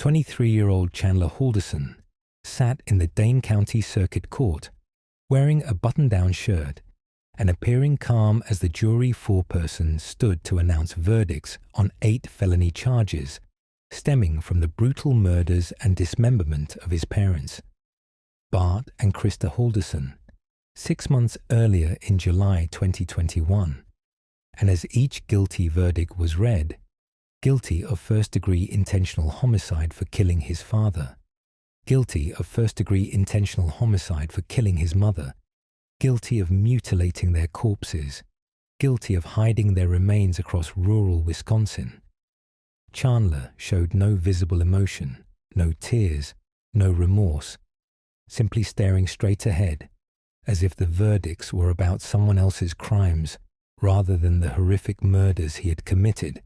23-year-old Chandler Halderson sat in the Dane County Circuit Court, wearing a button-down shirt and appearing calm as the jury foreperson stood to announce verdicts on 8 felony charges stemming from the brutal murders and dismemberment of his parents, Bart and Christa Halderson, 6 months earlier in July 2021. And as each guilty verdict was read, guilty of first-degree intentional homicide for killing his father, guilty of first-degree intentional homicide for killing his mother, guilty of mutilating their corpses, guilty of hiding their remains across rural Wisconsin. Chandler showed no visible emotion, no tears, no remorse, simply staring straight ahead, as if the verdicts were about someone else's crimes rather than the horrific murders he had committed,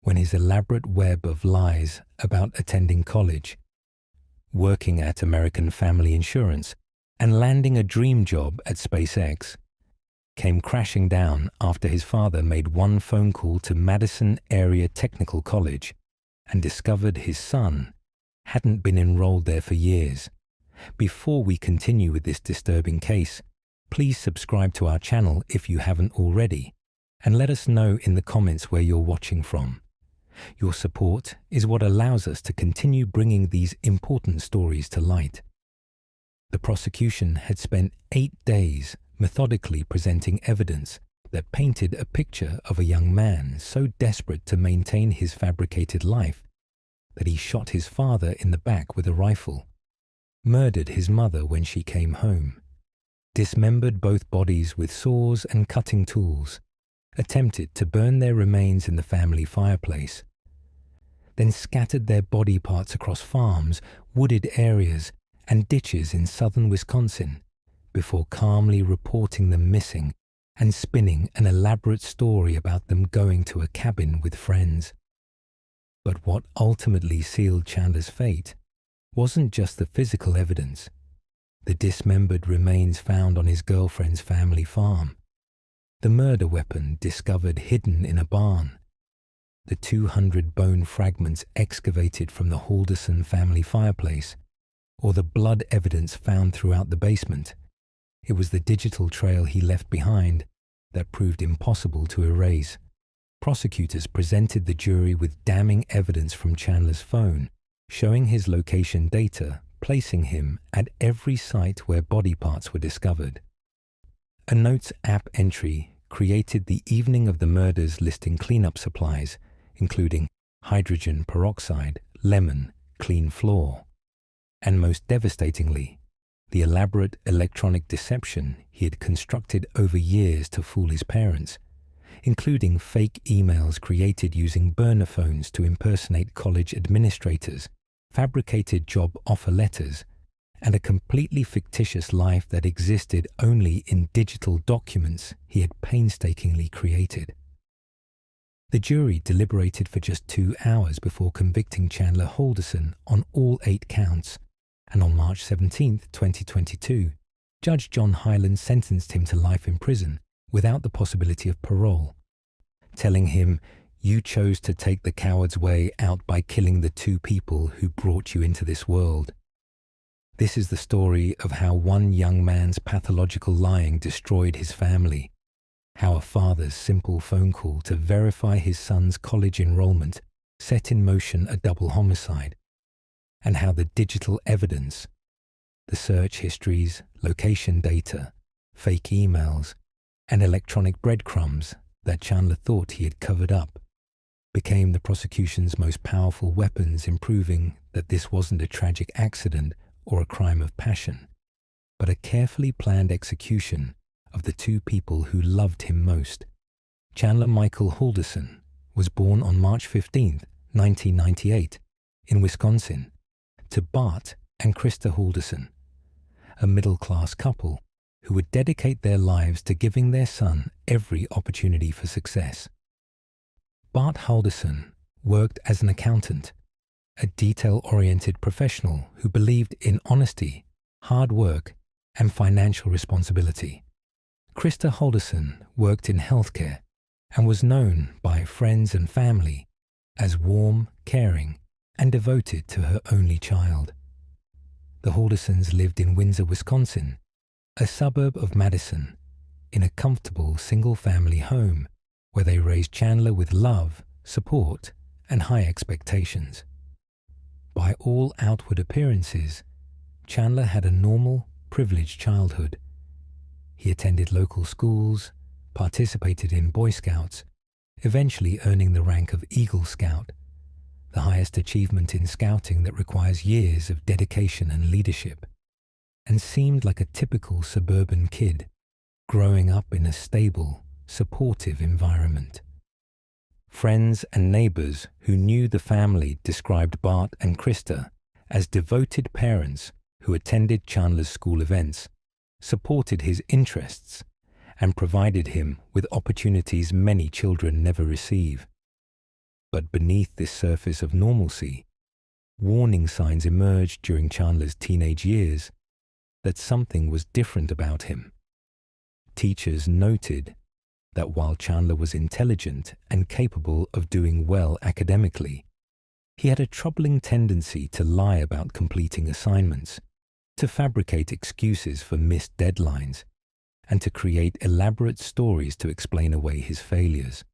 when his elaborate web of lies about attending college, working at American Family Insurance, and landing a dream job at SpaceX came crashing down after his father made one phone call to Madison Area Technical College and discovered his son hadn't been enrolled there for years. Before we continue with this disturbing case, please subscribe to our channel if you haven't already, and let us know in the comments where you're watching from. Your support is what allows us to continue bringing these important stories to light. The prosecution had spent 8 days methodically presenting evidence that painted a picture of a young man so desperate to maintain his fabricated life that he shot his father in the back with a rifle, murdered his mother when she came home, dismembered both bodies with saws and cutting tools, attempted to burn their remains in the family fireplace, then scattered their body parts across farms, wooded areas, and ditches in southern Wisconsin before calmly reporting them missing and spinning an elaborate story about them going to a cabin with friends. But what ultimately sealed Chandler's fate wasn't just the physical evidence, the dismembered remains found on his girlfriend's family farm, the murder weapon discovered hidden in a barn, the 200 bone fragments excavated from the Halderson family fireplace, or the blood evidence found throughout the basement. It was the digital trail he left behind that proved impossible to erase. Prosecutors presented the jury with damning evidence from Chandler's phone, showing his location data, placing him at every site where body parts were discovered. A Notes app entry created the evening of the murders listing cleanup supplies, including hydrogen peroxide, lemon, clean floor, and most devastatingly, the elaborate electronic deception he had constructed over years to fool his parents, including fake emails created using burner phones to impersonate college administrators, fabricated job offer letters, and a completely fictitious life that existed only in digital documents he had painstakingly created. The jury deliberated for just 2 hours before convicting Chandler Halderson on all 8 counts, and on March 17, 2022, Judge John Hyland sentenced him to life in prison without the possibility of parole, telling him, "You chose to take the coward's way out by killing the 2 people who brought you into this world." This is the story of how one young man's pathological lying destroyed his family, how a father's simple phone call to verify his son's college enrollment set in motion a double homicide, and how the digital evidence, the search histories, location data, fake emails, and electronic breadcrumbs that Chandler thought he had covered up, became the prosecution's most powerful weapons in proving that this wasn't a tragic accident or a crime of passion, but a carefully planned execution of the 2 people who loved him most. Chandler Michael Halderson was born on March 15, 1998, in Wisconsin, to Bart and Christa Halderson, a middle-class couple who would dedicate their lives to giving their son every opportunity for success. Bart Halderson worked as an accountant, a detail-oriented professional who believed in honesty, hard work, and financial responsibility. Christa Halderson worked in healthcare and was known by friends and family as warm, caring, and devoted to her only child. The Haldersons lived in Windsor, Wisconsin, a suburb of Madison, in a comfortable single-family home where they raised Chandler with love, support, and high expectations. By all outward appearances, Chandler had a normal, privileged childhood. He attended local schools, participated in Boy Scouts, eventually earning the rank of Eagle Scout, the highest achievement in scouting that requires years of dedication and leadership, and seemed like a typical suburban kid, growing up in a stable, supportive environment. Friends and neighbors who knew the family described Bart and Christa as devoted parents who attended Chandler's school events, supported his interests, and provided him with opportunities many children never receive. But beneath this surface of normalcy, warning signs emerged during Chandler's teenage years that something was different about him. Teachers noted that while Chandler was intelligent and capable of doing well academically, he had a troubling tendency to lie about completing assignments, to fabricate excuses for missed deadlines, and to create elaborate stories to explain away his failures.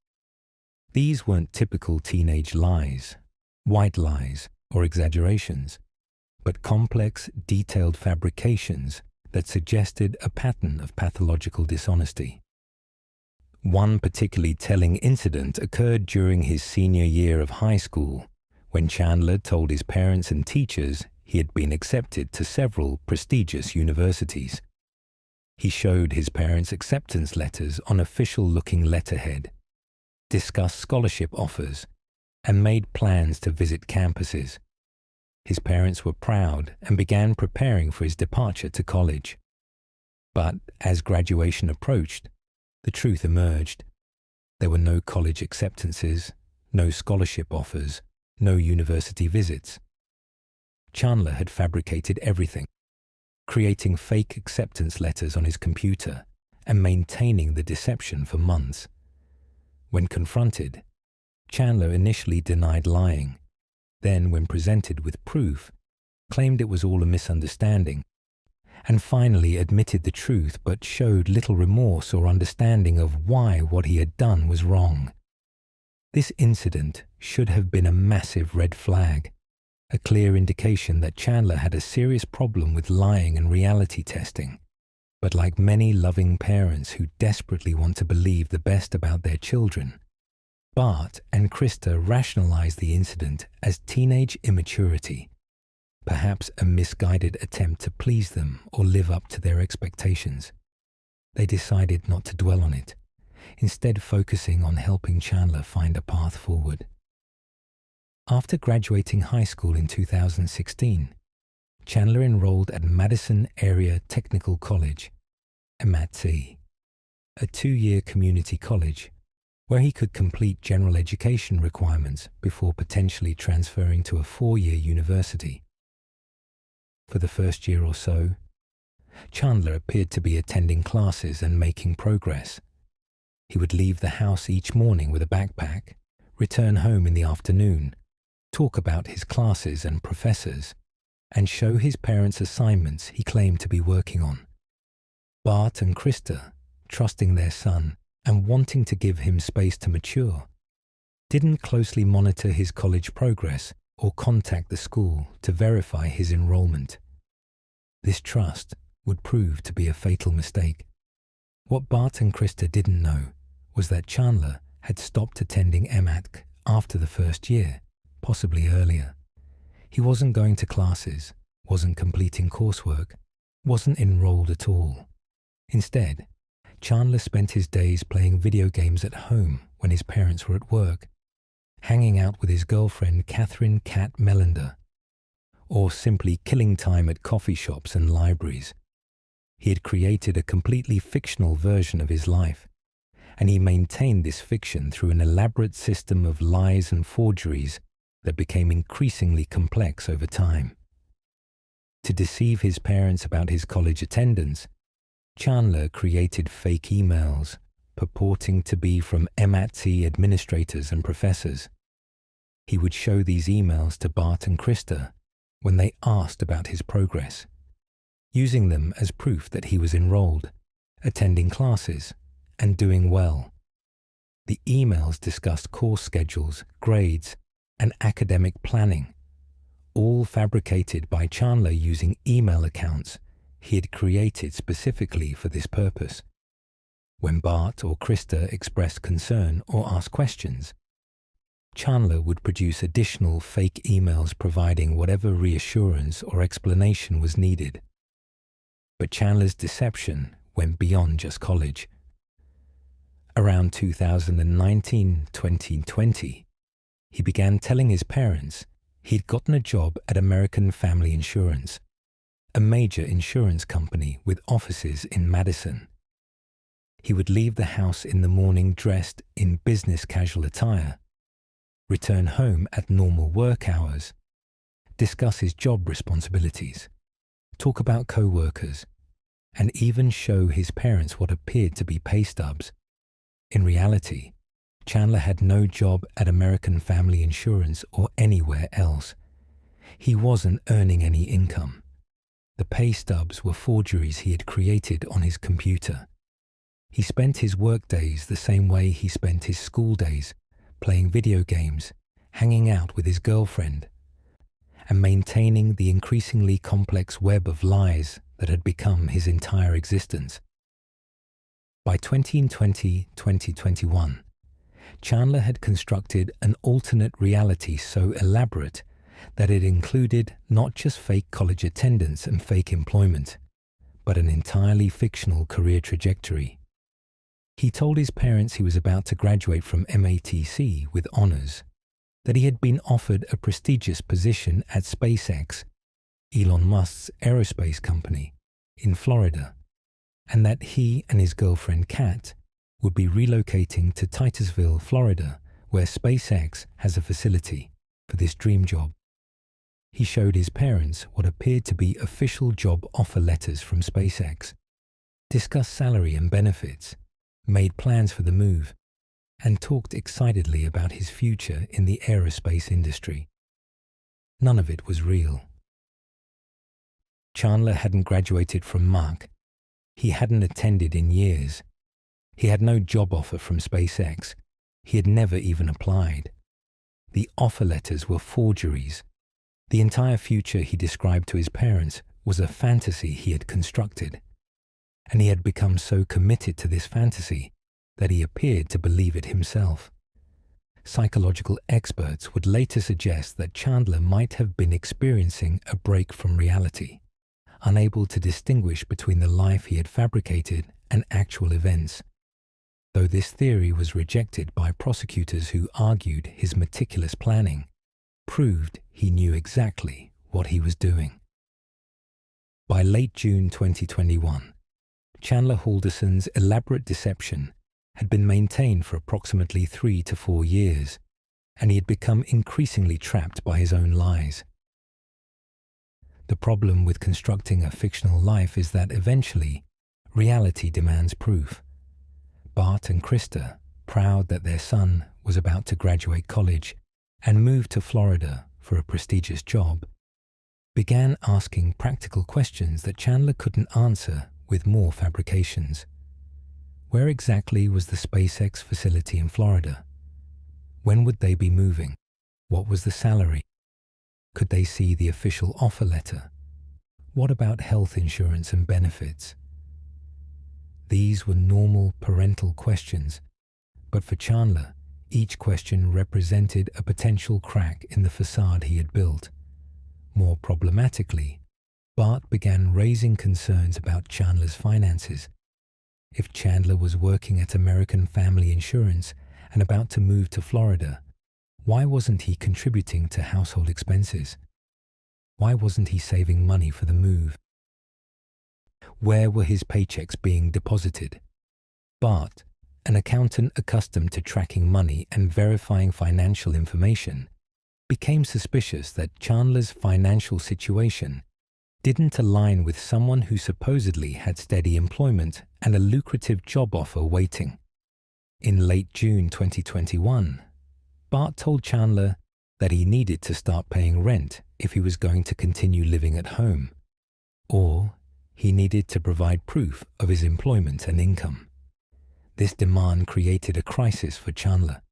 These weren't typical teenage lies, white lies, or exaggerations, but complex, detailed fabrications that suggested a pattern of pathological dishonesty. One particularly telling incident occurred during his senior year of high school, when Chandler told his parents and teachers he had been accepted to several prestigious universities. He showed his parents acceptance letters on official-looking letterhead, discussed scholarship offers, and made plans to visit campuses. His parents were proud and began preparing for his departure to college. But as graduation approached, the truth emerged. There were no college acceptances, no scholarship offers, no university visits. Chandler had fabricated everything, creating fake acceptance letters on his computer and maintaining the deception for months. When confronted, Chandler initially denied lying, then, when presented with proof, claimed it was all a misunderstanding, and finally admitted the truth but showed little remorse or understanding of why what he had done was wrong. This incident should have been a massive red flag, a clear indication that Chandler had a serious problem with lying and reality testing. But like many loving parents who desperately want to believe the best about their children, Bart and Christa rationalized the incident as teenage immaturity, perhaps a misguided attempt to please them or live up to their expectations. They decided not to dwell on it, instead focusing on helping Chandler find a path forward. After graduating high school in 2016, Chandler enrolled at Madison Area Technical College, MATC, a 2-year community college where he could complete general education requirements before potentially transferring to a 4-year university. For the first year or so, Chandler appeared to be attending classes and making progress. He would leave the house each morning with a backpack, return home in the afternoon, talk about his classes and professors, and show his parents assignments he claimed to be working on. Bart and Christa, trusting their son and wanting to give him space to mature, didn't closely monitor his college progress or contact the school to verify his enrollment. This trust would prove to be a fatal mistake. What Bart and Christa didn't know was that Chandler had stopped attending MATC after the first year, possibly earlier. He wasn't going to classes, wasn't completing coursework, wasn't enrolled at all. Instead, Chandler spent his days playing video games at home when his parents were at work, hanging out with his girlfriend Catherine Cat Melander, or simply killing time at coffee shops and libraries. He had created a completely fictional version of his life, and he maintained this fiction through an elaborate system of lies and forgeries that became increasingly complex over time. To deceive his parents about his college attendance, Chandler created fake emails purporting to be from MATC administrators and professors. He would show these emails to Bart and Christa when they asked about his progress, using them as proof that he was enrolled, attending classes, and doing well. The emails discussed course schedules, grades, and academic planning, all fabricated by Chandler using email accounts he had created specifically for this purpose. When Bart or Christa expressed concern or asked questions, Chandler would produce additional fake emails providing whatever reassurance or explanation was needed. But Chandler's deception went beyond just college. Around 2019-2020, he began telling his parents he'd gotten a job at American Family Insurance, a major insurance company with offices in Madison. He would leave the house in the morning dressed in business casual attire, return home at normal work hours, discuss his job responsibilities, talk about co-workers, and even show his parents what appeared to be pay stubs. In reality, Chandler had no job at American Family Insurance or anywhere else. He wasn't earning any income. The pay stubs were forgeries he had created on his computer. He spent his work days the same way he spent his school days, playing video games, hanging out with his girlfriend, and maintaining the increasingly complex web of lies that had become his entire existence. By 2020-2021, Chandler had constructed an alternate reality so elaborate that it included not just fake college attendance and fake employment, but an entirely fictional career trajectory. He told his parents he was about to graduate from MATC with honors, that he had been offered a prestigious position at SpaceX, Elon Musk's aerospace company, in Florida, and that he and his girlfriend Kat would be relocating to Titusville, Florida, where SpaceX has a facility, for this dream job. He showed his parents what appeared to be official job offer letters from SpaceX, discussed salary and benefits, made plans for the move, and talked excitedly about his future in the aerospace industry. None of it was real. Chandler hadn't graduated from Mach. He hadn't attended in years. He had no job offer from SpaceX. He had never even applied. The offer letters were forgeries. The entire future he described to his parents was a fantasy he had constructed, and he had become so committed to this fantasy that he appeared to believe it himself. Psychological experts would later suggest that Chandler might have been experiencing a break from reality, unable to distinguish between the life he had fabricated and actual events, though this theory was rejected by prosecutors who argued his meticulous planning proved he knew exactly what he was doing. By late June 2021, Chandler Halderson's elaborate deception had been maintained for approximately 3 to 4 years, and he had become increasingly trapped by his own lies. The problem with constructing a fictional life is that eventually, reality demands proof. Bart and Christa, proud that their son was about to graduate college and move to Florida for a prestigious job, began asking practical questions that Chandler couldn't answer with more fabrications. Where exactly was the SpaceX facility in Florida? When would they be moving? What was the salary? Could they see the official offer letter? What about health insurance and benefits? These were normal parental questions, but for Chandler, each question represented a potential crack in the facade he had built. More problematically, Bart began raising concerns about Chandler's finances. If Chandler was working at American Family Insurance and about to move to Florida, why wasn't he contributing to household expenses? Why wasn't he saving money for the move? Where were his paychecks being deposited? Bart, an accountant accustomed to tracking money and verifying financial information, became suspicious that Chandler's financial situation didn't align with someone who supposedly had steady employment and a lucrative job offer waiting. In late June 2021, Bart told Chandler that he needed to start paying rent if he was going to continue living at home, or he needed to provide proof of his employment and income. This demand created a crisis for Chandler.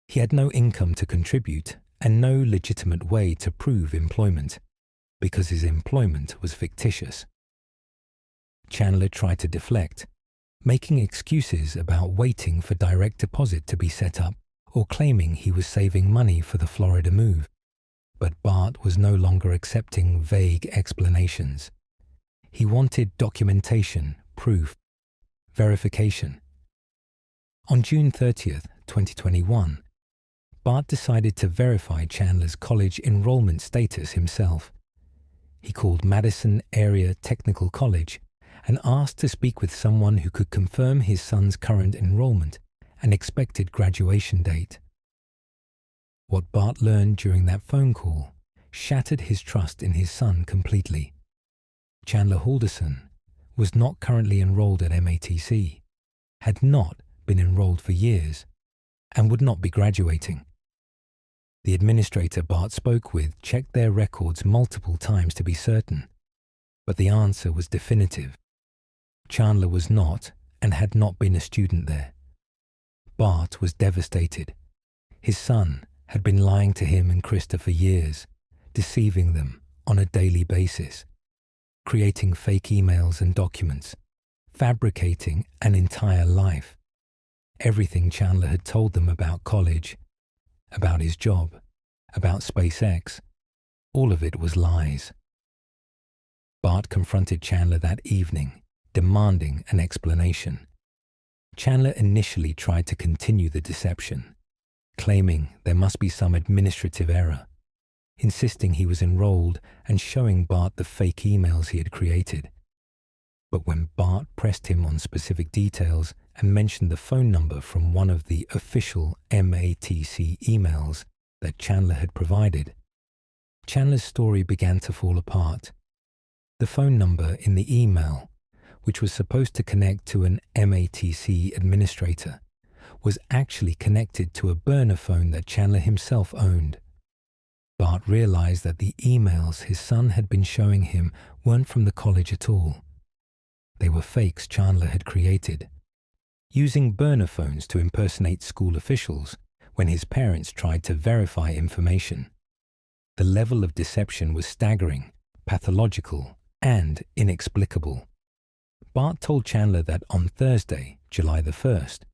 He had no income to contribute and no legitimate way to prove employment because his employment was fictitious. Chandler tried to deflect, making excuses about waiting for direct deposit to be set up or claiming he was saving money for the Florida move. But Bart was no longer accepting vague explanations. He wanted documentation, proof, verification. On June 30th, 2021, Bart decided to verify Chandler's college enrollment status himself. He called Madison Area Technical College and asked to speak with someone who could confirm his son's current enrollment and expected graduation date. What Bart learned during that phone call shattered his trust in his son completely. Chandler Halderson was not currently enrolled at MATC, had not been enrolled for years, and would not be graduating. The administrator Bart spoke with checked their records multiple times to be certain, but the answer was definitive. Chandler was not and had not been a student there. Bart was devastated. His son had been lying to him and Christa for years, deceiving them on a daily basis, creating fake emails and documents, fabricating an entire life. Everything Chandler had told them about college, about his job, about SpaceX, all of it was lies. Bart confronted Chandler that evening, demanding an explanation. Chandler initially tried to continue the deception, claiming there must be some administrative error, insisting he was enrolled and showing Bart the fake emails he had created. But when Bart pressed him on specific details and mentioned the phone number from one of the official MATC emails that Chandler had provided, Chandler's story began to fall apart. The phone number in the email, which was supposed to connect to an MATC administrator, was actually connected to a burner phone that Chandler himself owned. Bart realized that the emails his son had been showing him weren't from the college at all. They were fakes Chandler had created, using burner phones to impersonate school officials when his parents tried to verify information. The level of deception was staggering, pathological, and inexplicable. Bart told Chandler that on Thursday, July the 1st,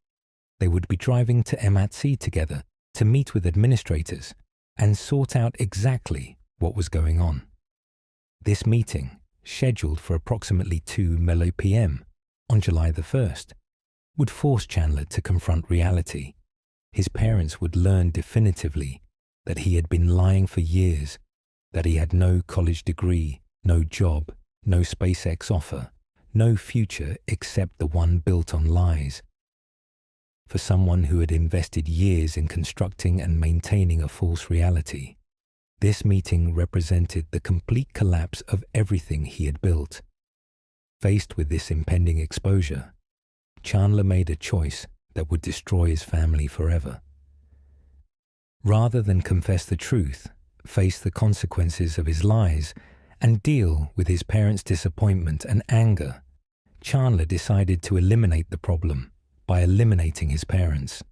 they would be driving to MATC together to meet with administrators and sort out exactly what was going on. This meeting, scheduled for approximately 2 p.m. on July the 1st, would force Chandler to confront reality. His parents would learn definitively that he had been lying for years, that he had no college degree, no job, no SpaceX offer, no future except the one built on lies. For someone who had invested years in constructing and maintaining a false reality, this meeting represented the complete collapse of everything he had built. Faced with this impending exposure, Chandler made a choice that would destroy his family forever. Rather than confess the truth, face the consequences of his lies, and deal with his parents' disappointment and anger, Chandler decided to eliminate the problem by eliminating his parents.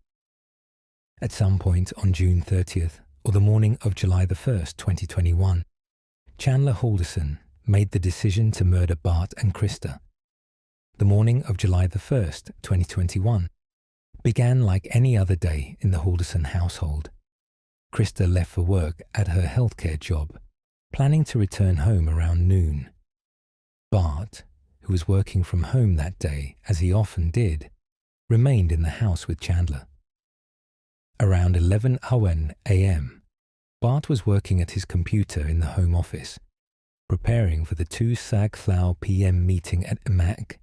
At some point on June 30th, or the morning of July the 1st, 2021, Chandler Halderson made the decision to murder Bart and Christa. The morning of July the 1st, 2021, began like any other day in the Halderson household. Christa left for work at her healthcare job, planning to return home around noon. Bart, who was working from home that day, as he often did, remained in the house with Chandler. Around 11:00 a.m., Bart was working at his computer in the home office, preparing for the 2:00 p.m. meeting at MAC,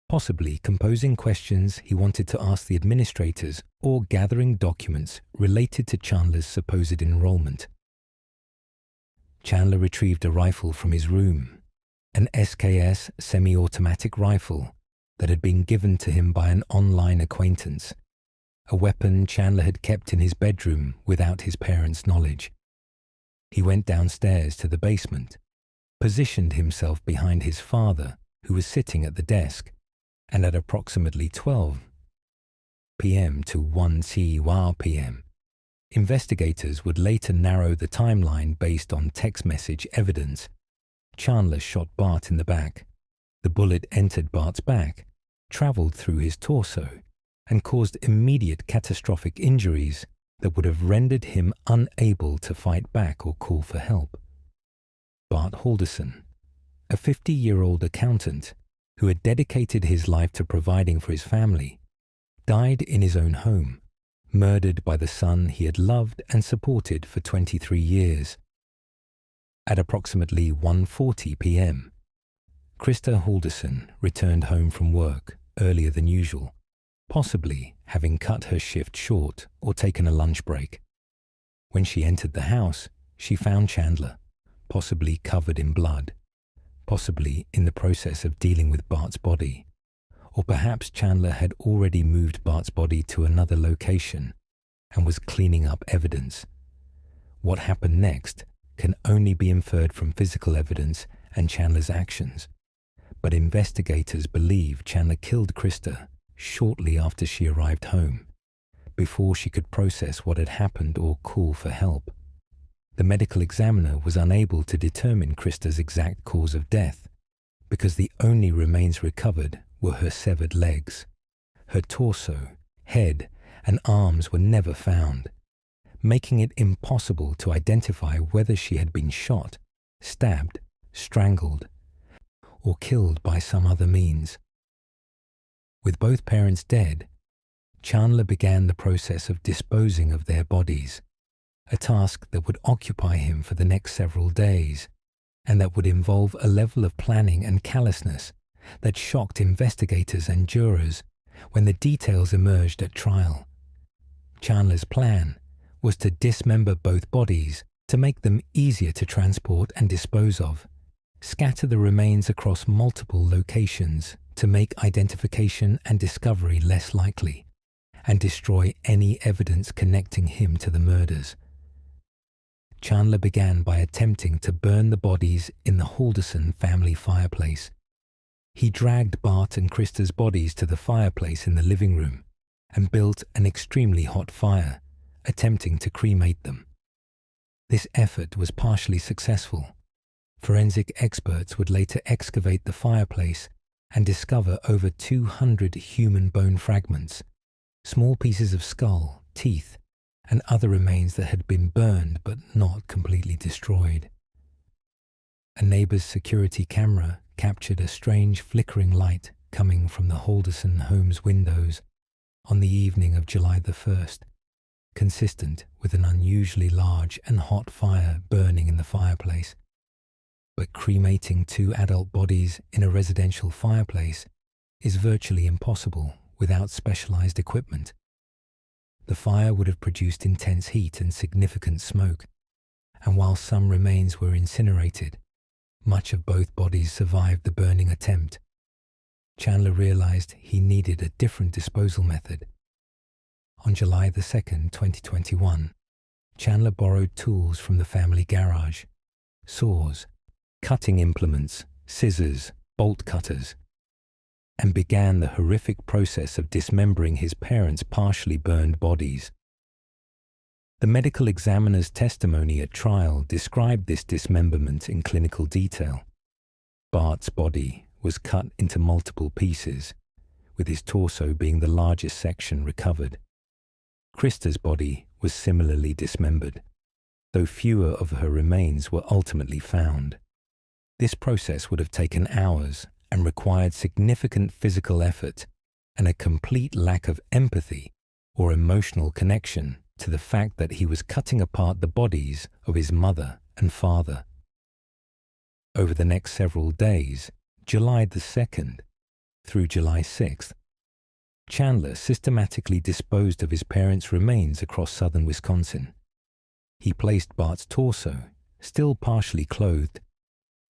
possibly composing questions he wanted to ask the administrators or gathering documents related to Chandler's supposed enrollment. Chandler retrieved a rifle from his room, an SKS semi-automatic rifle that had been given to him by an online acquaintance. a weapon Chandler had kept in his bedroom without his parents' knowledge. He went downstairs to the basement, positioned himself behind his father, who was sitting at the desk, and at approximately 12 p.m. to 1 p.m., investigators would later narrow the timeline based on text message evidence. Chandler shot Bart in the back. The bullet entered Bart's back, traveled through his torso, and caused immediate catastrophic injuries that would have rendered him unable to fight back or call for help. Bart Halderson, a 50-year-old accountant who had dedicated his life to providing for his family, died in his own home, murdered by the son he had loved and supported for 23 years. At approximately 1:40 p.m., Christa Halderson returned home from work earlier than usual, possibly having cut her shift short or taken a lunch break. When she entered the house, she found Chandler, possibly covered in blood, possibly in the process of dealing with Bart's body, or perhaps Chandler had already moved Bart's body to another location and was cleaning up evidence. What happened next can only be inferred from physical evidence and Chandler's actions, but investigators believe Chandler killed Christa shortly after she arrived home, before she could process what had happened or call for help. The medical examiner was unable to determine Christa's exact cause of death because the only remains recovered were her severed legs. Her torso, head, and arms were never found, making it impossible to identify whether she had been shot, stabbed, strangled, or killed by some other means. With both parents dead, Chandler began the process of disposing of their bodies, a task that would occupy him for the next several days, and that would involve a level of planning and callousness that shocked investigators and jurors when the details emerged at trial. Chandler's plan was to dismember both bodies to make them easier to transport and dispose of, scatter the remains across multiple locations to make identification and discovery less likely, and destroy any evidence connecting him to the murders. Chandler began by attempting to burn the bodies in the Halderson family fireplace. He dragged Bart and Christa's bodies to the fireplace in the living room and built an extremely hot fire, attempting to cremate them. This effort was partially successful. Forensic experts would later excavate the fireplace and discover over 200 human bone fragments, small pieces of skull, teeth, and other remains that had been burned but not completely destroyed. A neighbor's security camera captured a strange flickering light coming from the Halderson home's windows on the evening of July the 1st, consistent with an unusually large and hot fire burning in the fireplace. But cremating 2 adult bodies in a residential fireplace is virtually impossible without specialized equipment. The fire would have produced intense heat and significant smoke, and while some remains were incinerated, much of both bodies survived the burning attempt. Chandler realized he needed a different disposal method. On July 2nd, 2021, Chandler borrowed tools from the family garage: saws, cutting implements, scissors, bolt cutters, and began the horrific process of dismembering his parents' partially burned bodies. The medical examiner's testimony at trial described this dismemberment in clinical detail. Bart's body was cut into multiple pieces, with his torso being the largest section recovered. Christa's body was similarly dismembered, though fewer of her remains were ultimately found. This process would have taken hours and required significant physical effort and a complete lack of empathy or emotional connection to the fact that he was cutting apart the bodies of his mother and father. Over the next several days, July the 2nd through July 6th, Chandler systematically disposed of his parents' remains across southern Wisconsin. He placed Bart's torso, still partially clothed,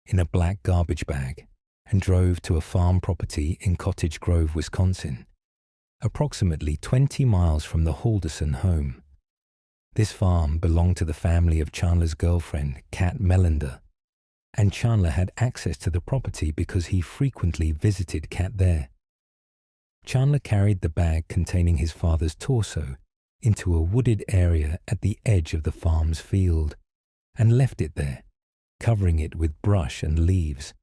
in a black garbage bag and drove to a farm property in Cottage Grove, Wisconsin, approximately 20 miles from the Halderson home. This farm belonged to the family of Chandler's girlfriend, Kat Melander, and Chandler had access to the property because he frequently visited Kat there. Chandler carried the bag containing his father's torso into a wooded area at the edge of the farm's field and left it there, covering it with brush and leaves.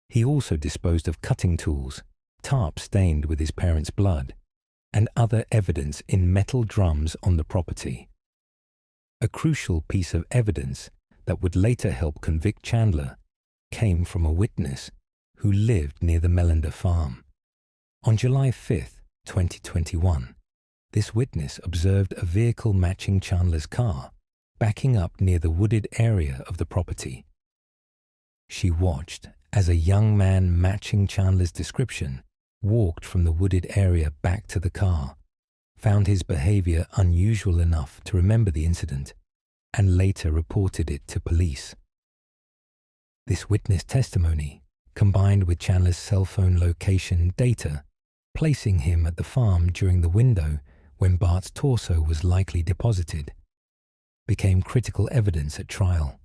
He also disposed of cutting tools, tarp stained with his parents' blood, and other evidence in metal drums on the property. A crucial piece of evidence that would later help convict Chandler came from a witness who lived near the Melander farm. On July 5, 2021, this witness observed a vehicle matching Chandler's car backing up near the wooded area of the property. She watched as a young man matching Chandler's description walked from the wooded area back to the car, found his behavior unusual enough to remember the incident, and later reported it to police. This witness testimony, combined with Chandler's cell phone location data, placing him at the farm during the window when Bart's torso was likely deposited, became critical evidence at trial.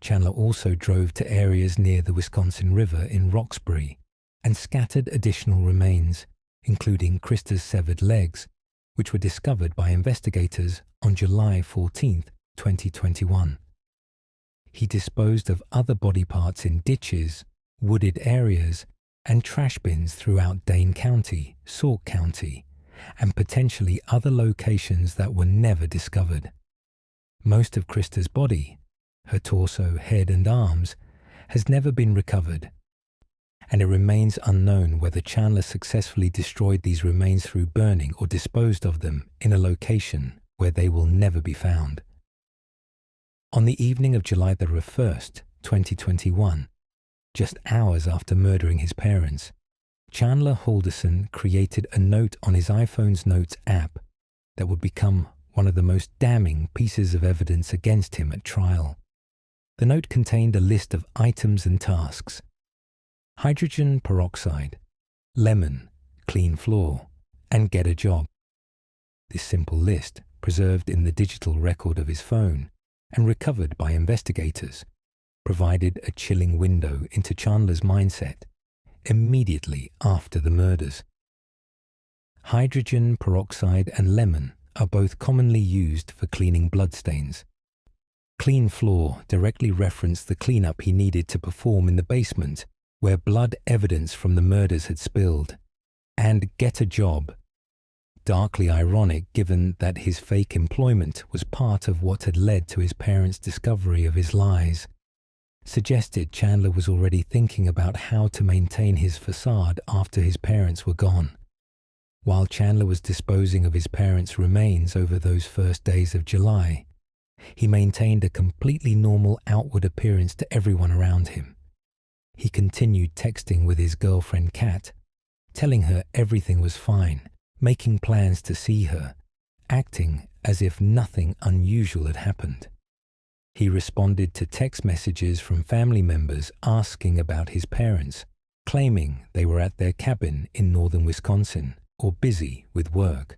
Chandler also drove to areas near the Wisconsin River in Roxbury and scattered additional remains, including Christa's severed legs, which were discovered by investigators on July 14, 2021. He disposed of other body parts in ditches, wooded areas, and trash bins throughout Dane County, Sauk County, and potentially other locations that were never discovered. Most of Christa's body, her torso, head, and arms, has never been recovered, and it remains unknown whether Chandler successfully destroyed these remains through burning or disposed of them in a location where they will never be found. On the evening of July 1st, 2021, just hours after murdering his parents, Chandler Halderson created a note on his iPhone's Notes app that would become one of the most damning pieces of evidence against him at trial. The note contained a list of items and tasks: hydrogen peroxide, lemon, clean floor, and get a job. This simple list, preserved in the digital record of his phone and recovered by investigators, provided a chilling window into Chandler's mindset immediately after the murders. Hydrogen peroxide and lemon are both commonly used for cleaning bloodstains. Clean floor directly referenced the cleanup he needed to perform in the basement where blood evidence from the murders had spilled, and get a job, darkly ironic given that his fake employment was part of what had led to his parents' discovery of his lies, suggested Chandler was already thinking about how to maintain his facade after his parents were gone. While Chandler was disposing of his parents' remains over those first days of July, he maintained a completely normal outward appearance to everyone around him. He continued texting with his girlfriend Kat, telling her everything was fine, making plans to see her, acting as if nothing unusual had happened. He responded to text messages from family members asking about his parents, claiming they were at their cabin in northern Wisconsin or busy with work.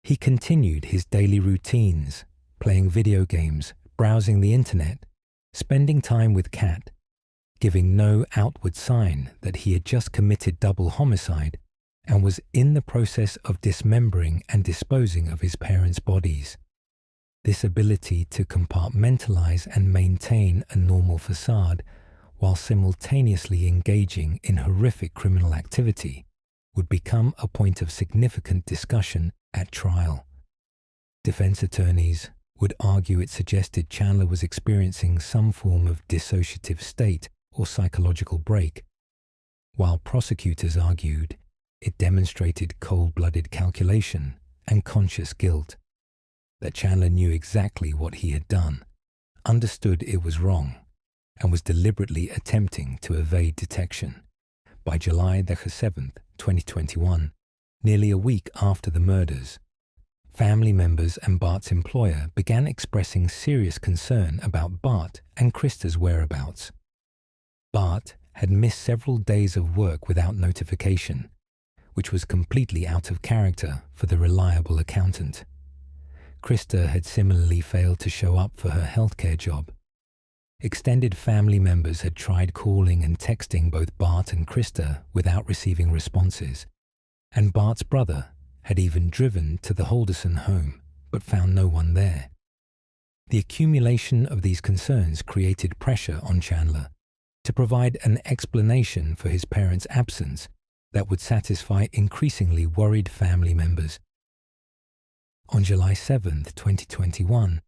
He continued his daily routines, playing video games, browsing the internet, spending time with Kat, giving no outward sign that he had just committed double homicide and was in the process of dismembering and disposing of his parents' bodies. This ability to compartmentalize and maintain a normal facade while simultaneously engaging in horrific criminal activity would become a point of significant discussion at trial. Defense attorneys would argue it suggested Chandler was experiencing some form of dissociative state or psychological break, while prosecutors argued it demonstrated cold-blooded calculation and conscious guilt, that Chandler knew exactly what he had done, understood it was wrong, and was deliberately attempting to evade detection. By July 7, 2021, nearly a week after the murders, family members and Bart's employer began expressing serious concern about Bart and Christa's whereabouts. Bart had missed several days of work without notification, which was completely out of character for the reliable accountant. Christa had similarly failed to show up for her healthcare job. Extended family members had tried calling and texting both Bart and Christa without receiving responses, and Bart's brother had even driven to the Halderson home but found no one there. The accumulation of these concerns created pressure on Chandler to provide an explanation for his parents' absence that would satisfy increasingly worried family members. On July 7, 2021,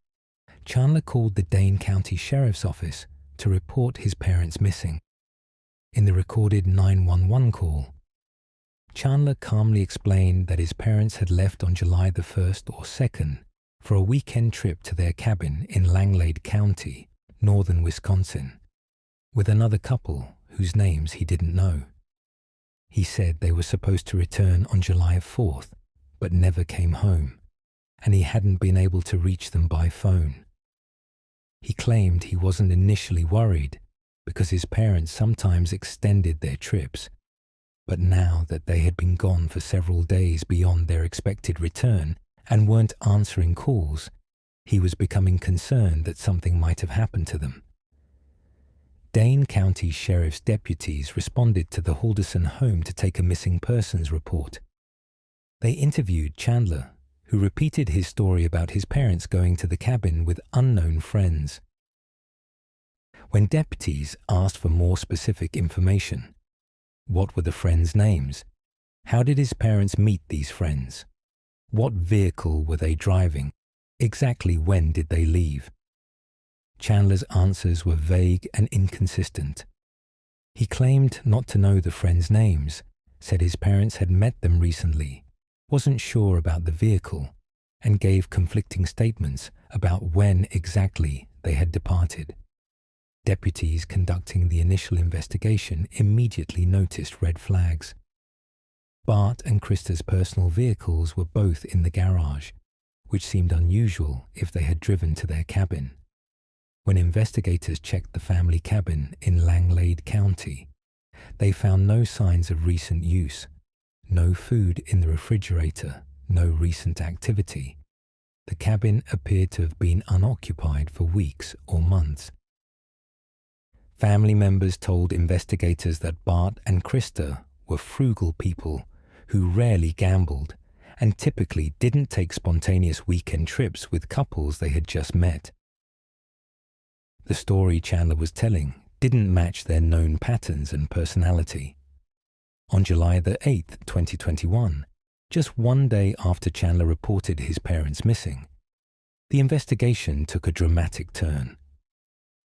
Chandler called the Dane County Sheriff's Office to report his parents missing. In the recorded 911 call, Chandler calmly explained that his parents had left on July the 1st or 2nd for a weekend trip to their cabin in Langlade County, northern Wisconsin, with another couple whose names he didn't know. He said they were supposed to return on July 4th, but never came home, and he hadn't been able to reach them by phone. He claimed he wasn't initially worried because his parents sometimes extended their trips, but now that they had been gone for several days beyond their expected return and weren't answering calls, he was becoming concerned that something might have happened to them. Dane County Sheriff's deputies responded to the Halderson home to take a missing persons report. They interviewed Chandler, who repeated his story about his parents going to the cabin with unknown friends. When deputies asked for more specific information, what were the friends' names? How did his parents meet these friends? What vehicle were they driving? Exactly when did they leave? Chandler's answers were vague and inconsistent. He claimed not to know the friends' names, said his parents had met them recently, wasn't sure about the vehicle, and gave conflicting statements about when exactly they had departed. Deputies conducting the initial investigation immediately noticed red flags. Bart and Christa's personal vehicles were both in the garage, which seemed unusual if they had driven to their cabin. When investigators checked the family cabin in Langlade County, they found no signs of recent use, no food in the refrigerator, no recent activity. The cabin appeared to have been unoccupied for weeks or months. Family members told investigators that Bart and Christa were frugal people who rarely gambled and typically didn't take spontaneous weekend trips with couples they had just met. The story Chandler was telling didn't match their known patterns and personality. On July the 8th, 2021, just one day after Chandler reported his parents missing, the investigation took a dramatic turn.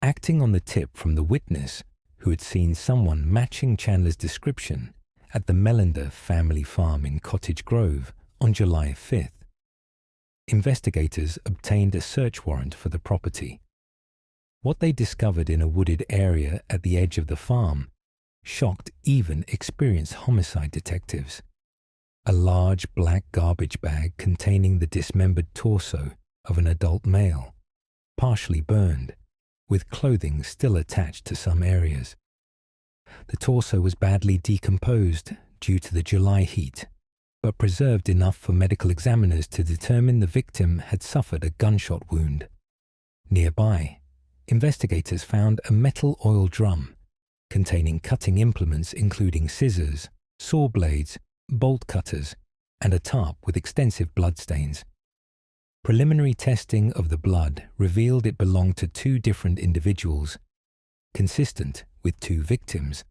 Acting on the tip from the witness who had seen someone matching Chandler's description at the Melander family farm in Cottage Grove on July 5th, investigators obtained a search warrant for the property. What they discovered in a wooded area at the edge of the farm shocked even experienced homicide detectives. A large black garbage bag containing the dismembered torso of an adult male, partially burned, with clothing still attached to some areas. The torso was badly decomposed due to the July heat, but preserved enough for medical examiners to determine the victim had suffered a gunshot wound. Nearby, investigators found a metal oil drum containing cutting implements including scissors, saw blades, bolt cutters, and a tarp with extensive bloodstains. Preliminary testing of the blood revealed it belonged to two different individuals, consistent with two victims.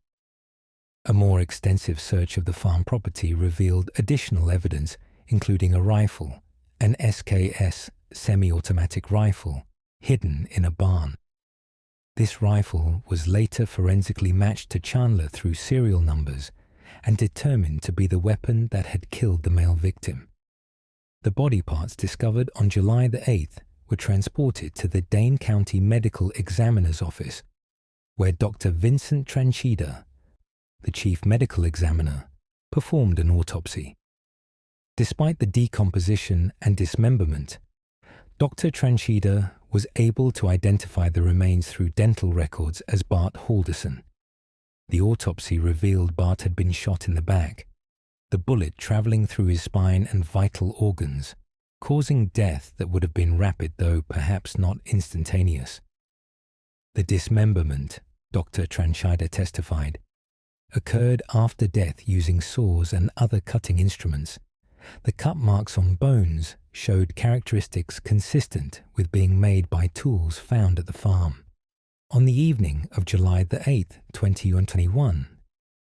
A more extensive search of the farm property revealed additional evidence, including a rifle, an SKS semi-automatic rifle, hidden in a barn. This rifle was later forensically matched to Chandler through serial numbers and determined to be the weapon that had killed the male victim. The body parts discovered on July the 8th were transported to the Dane County Medical Examiner's Office, where Dr. Vincent Tranchida, the chief medical examiner, performed an autopsy. Despite the decomposition and dismemberment, Dr. Tranchida was able to identify the remains through dental records as Bart Halderson. The autopsy revealed Bart had been shot in the back, the bullet traveling through his spine and vital organs, causing death that would have been rapid though perhaps not instantaneous. The dismemberment, Dr. Tranchida testified, occurred after death using saws and other cutting instruments. The cut marks on bones showed characteristics consistent with being made by tools found at the farm. On the evening of July the 8th, 2021,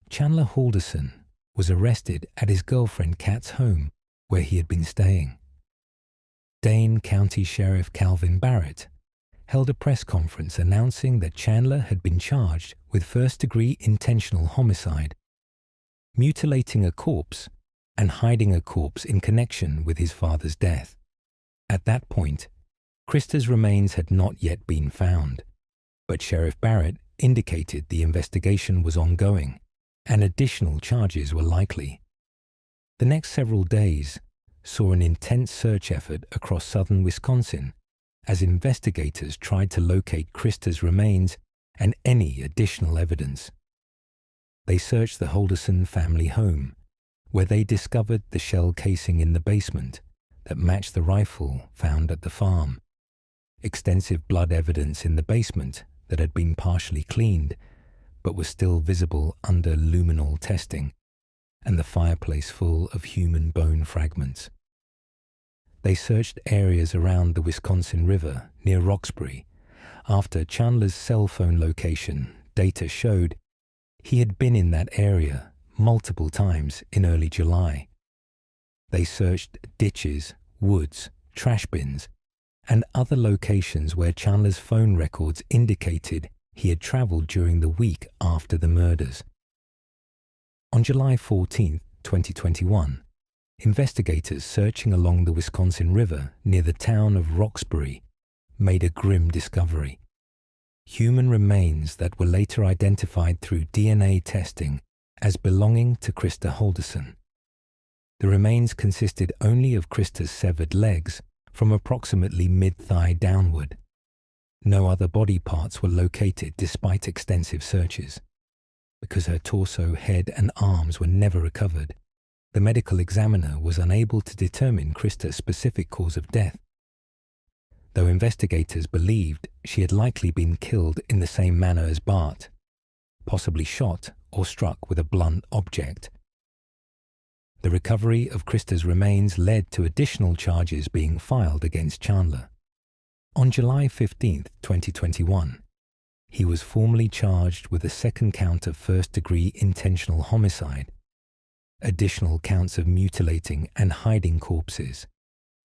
Chandler Halderson was arrested at his girlfriend Kat's home where he had been staying. Dane County Sheriff Calvin Barrett held a press conference announcing that Chandler had been charged with first-degree intentional homicide, mutilating a corpse, and hiding a corpse in connection with his father's death. At that point, Christa's remains had not yet been found, but Sheriff Barrett indicated the investigation was ongoing and additional charges were likely. The next several days saw an intense search effort across southern Wisconsin as investigators tried to locate Christa's remains and any additional evidence. They searched the Halderson family home, where they discovered the shell casing in the basement that matched the rifle found at the farm, extensive blood evidence in the basement that had been partially cleaned but was still visible under luminol testing, and the fireplace full of human bone fragments. They searched areas around the Wisconsin River near Roxbury. After Chandler's cell phone location, data showed he had been in that area multiple times in early July. They searched ditches, woods, trash bins, and other locations where Chandler's phone records indicated he had traveled during the week after the murders. On July 14, 2021, investigators searching along the Wisconsin River near the town of Roxbury made a grim discovery. Human remains that were later identified through DNA testing as belonging to Christa Halderson. The remains consisted only of Christa's severed legs from approximately mid-thigh downward. No other body parts were located despite extensive searches. Because her torso, head, and arms were never recovered, the medical examiner was unable to determine Christa's specific cause of death, though investigators believed she had likely been killed in the same manner as Bart, possibly shot or struck with a blunt object. The recovery of Christa's remains led to additional charges being filed against Chandler. On July 15, 2021, he was formally charged with a second count of first-degree intentional homicide, additional counts of mutilating and hiding corpses,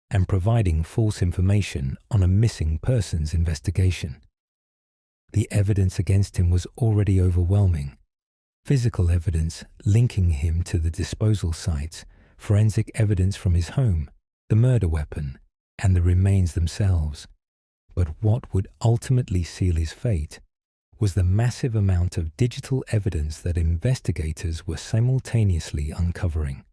and providing false information on a missing persons investigation. The evidence against him was already overwhelming. Physical evidence linking him to the disposal sites, forensic evidence from his home, the murder weapon, and the remains themselves. But what would ultimately seal his fate was the massive amount of digital evidence that investigators were simultaneously uncovering.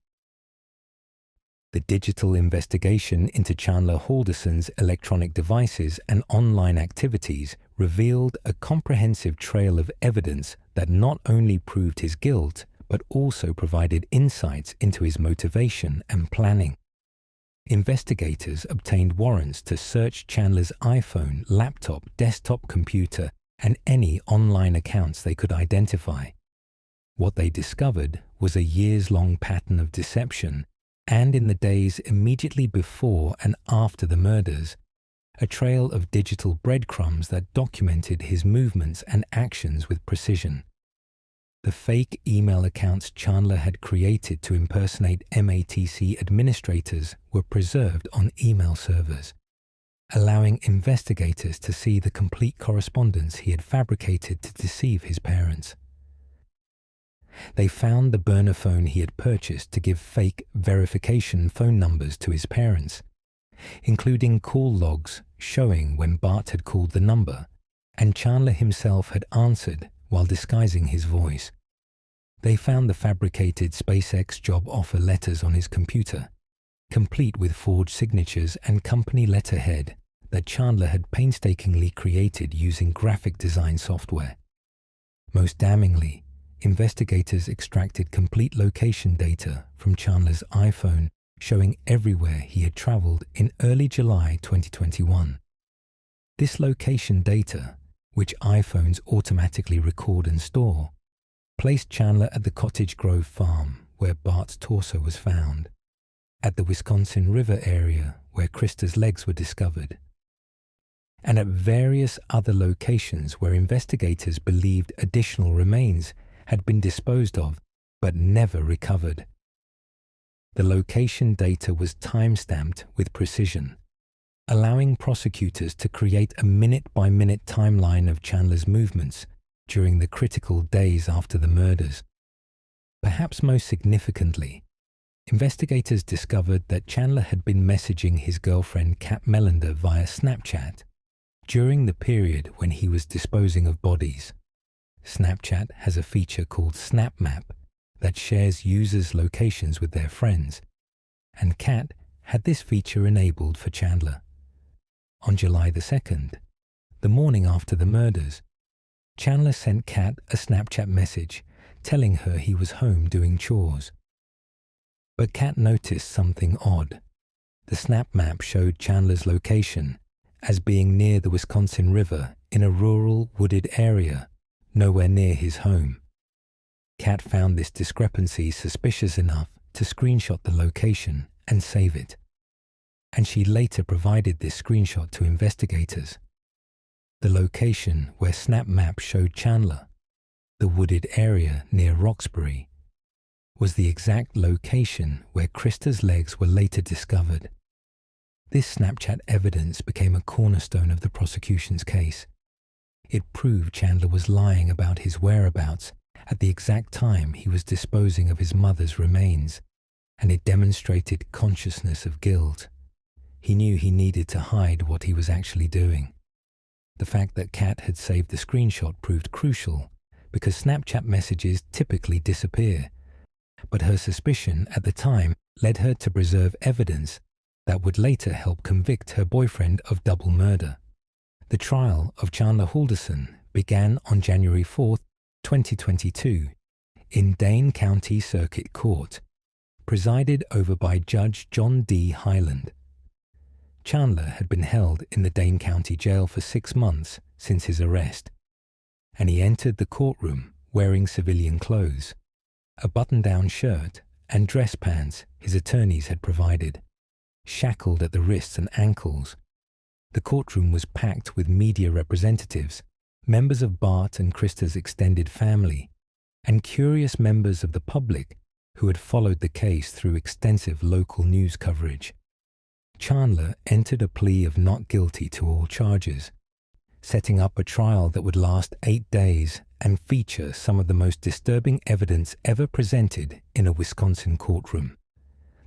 The digital investigation into Chandler Halderson's electronic devices and online activities revealed a comprehensive trail of evidence that not only proved his guilt, but also provided insights into his motivation and planning. Investigators obtained warrants to search Chandler's iPhone, laptop, desktop computer, and any online accounts they could identify. What they discovered was a years-long pattern of deception, and in the days immediately before and after the murders, a trail of digital breadcrumbs that documented his movements and actions with precision. The fake email accounts Chandler had created to impersonate MATC administrators were preserved on email servers, allowing investigators to see the complete correspondence he had fabricated to deceive his parents. They found the burner phone he had purchased to give fake verification phone numbers to his parents, including call logs showing when Bart had called the number and Chandler himself had answered while disguising his voice. They found the fabricated SpaceX job offer letters on his computer, complete with forged signatures and company letterhead that Chandler had painstakingly created using graphic design software. Most damningly, investigators extracted complete location data from Chandler's iPhone, showing everywhere he had traveled in early July 2021. This location data, which iPhones automatically record and store, placed Chandler at the Cottage Grove farm where Bart's torso was found, at the Wisconsin River area where Christa's legs were discovered, and at various other locations where investigators believed additional remains had been disposed of but never recovered. The location data was time-stamped with precision, allowing prosecutors to create a minute-by-minute timeline of Chandler's movements during the critical days after the murders. Perhaps most significantly, investigators discovered that Chandler had been messaging his girlfriend Kat Melander via Snapchat during the period when he was disposing of bodies. Snapchat has a feature called Snap Map that shares users' locations with their friends, and Kat had this feature enabled for Chandler. On July the 2nd, the morning after the murders, Chandler sent Kat a Snapchat message telling her he was home doing chores. But Kat noticed something odd. The Snap Map showed Chandler's location as being near the Wisconsin River in a rural, wooded area, nowhere near his home. Kat found this discrepancy suspicious enough to screenshot the location and save it, and she later provided this screenshot to investigators. The location where Snap Map showed Chandler, the wooded area near Roxbury, was the exact location where Christa's legs were later discovered. This Snapchat evidence became a cornerstone of the prosecution's case. It proved Chandler was lying about his whereabouts at the exact time he was disposing of his mother's remains, and it demonstrated consciousness of guilt. He knew he needed to hide what he was actually doing. The fact that Kat had saved the screenshot proved crucial, because Snapchat messages typically disappear, but her suspicion at the time led her to preserve evidence that would later help convict her boyfriend of double murder. The trial of Chandler Halderson began on January 4, 2022, in Dane County Circuit Court, presided over by Judge John D. Hyland. Chandler had been held in the Dane County Jail for 6 months since his arrest, and he entered the courtroom wearing civilian clothes, a button-down shirt and dress pants his attorneys had provided, shackled at the wrists and ankles. The courtroom was packed with media representatives, members of Bart and Christa's extended family, and curious members of the public who had followed the case through extensive local news coverage. Chandler entered a plea of not guilty to all charges, setting up a trial that would last 8 days and feature some of the most disturbing evidence ever presented in a Wisconsin courtroom.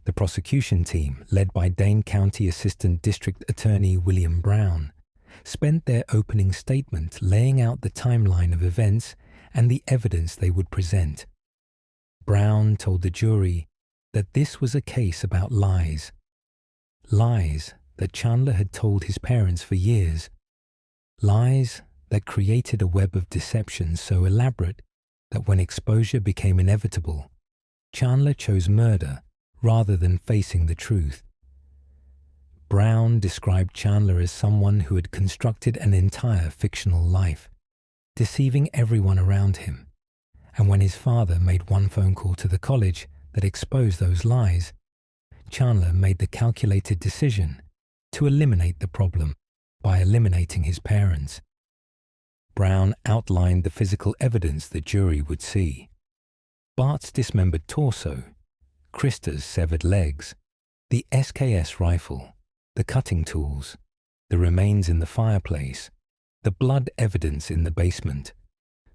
The prosecution team, led by Dane County Assistant District Attorney William Brown, spent their opening statement laying out the timeline of events and the evidence they would present. Brown told the jury that this was a case about lies. Lies that Chandler had told his parents for years. Lies that created a web of deception so elaborate that when exposure became inevitable, Chandler chose murder rather than facing the truth. Brown described Chandler as someone who had constructed an entire fictional life, deceiving everyone around him. And when his father made one phone call to the college that exposed those lies, Chandler made the calculated decision to eliminate the problem by eliminating his parents. Brown outlined the physical evidence the jury would see: Bart's dismembered torso, Christa's severed legs, the SKS rifle, the cutting tools, the remains in the fireplace, the blood evidence in the basement.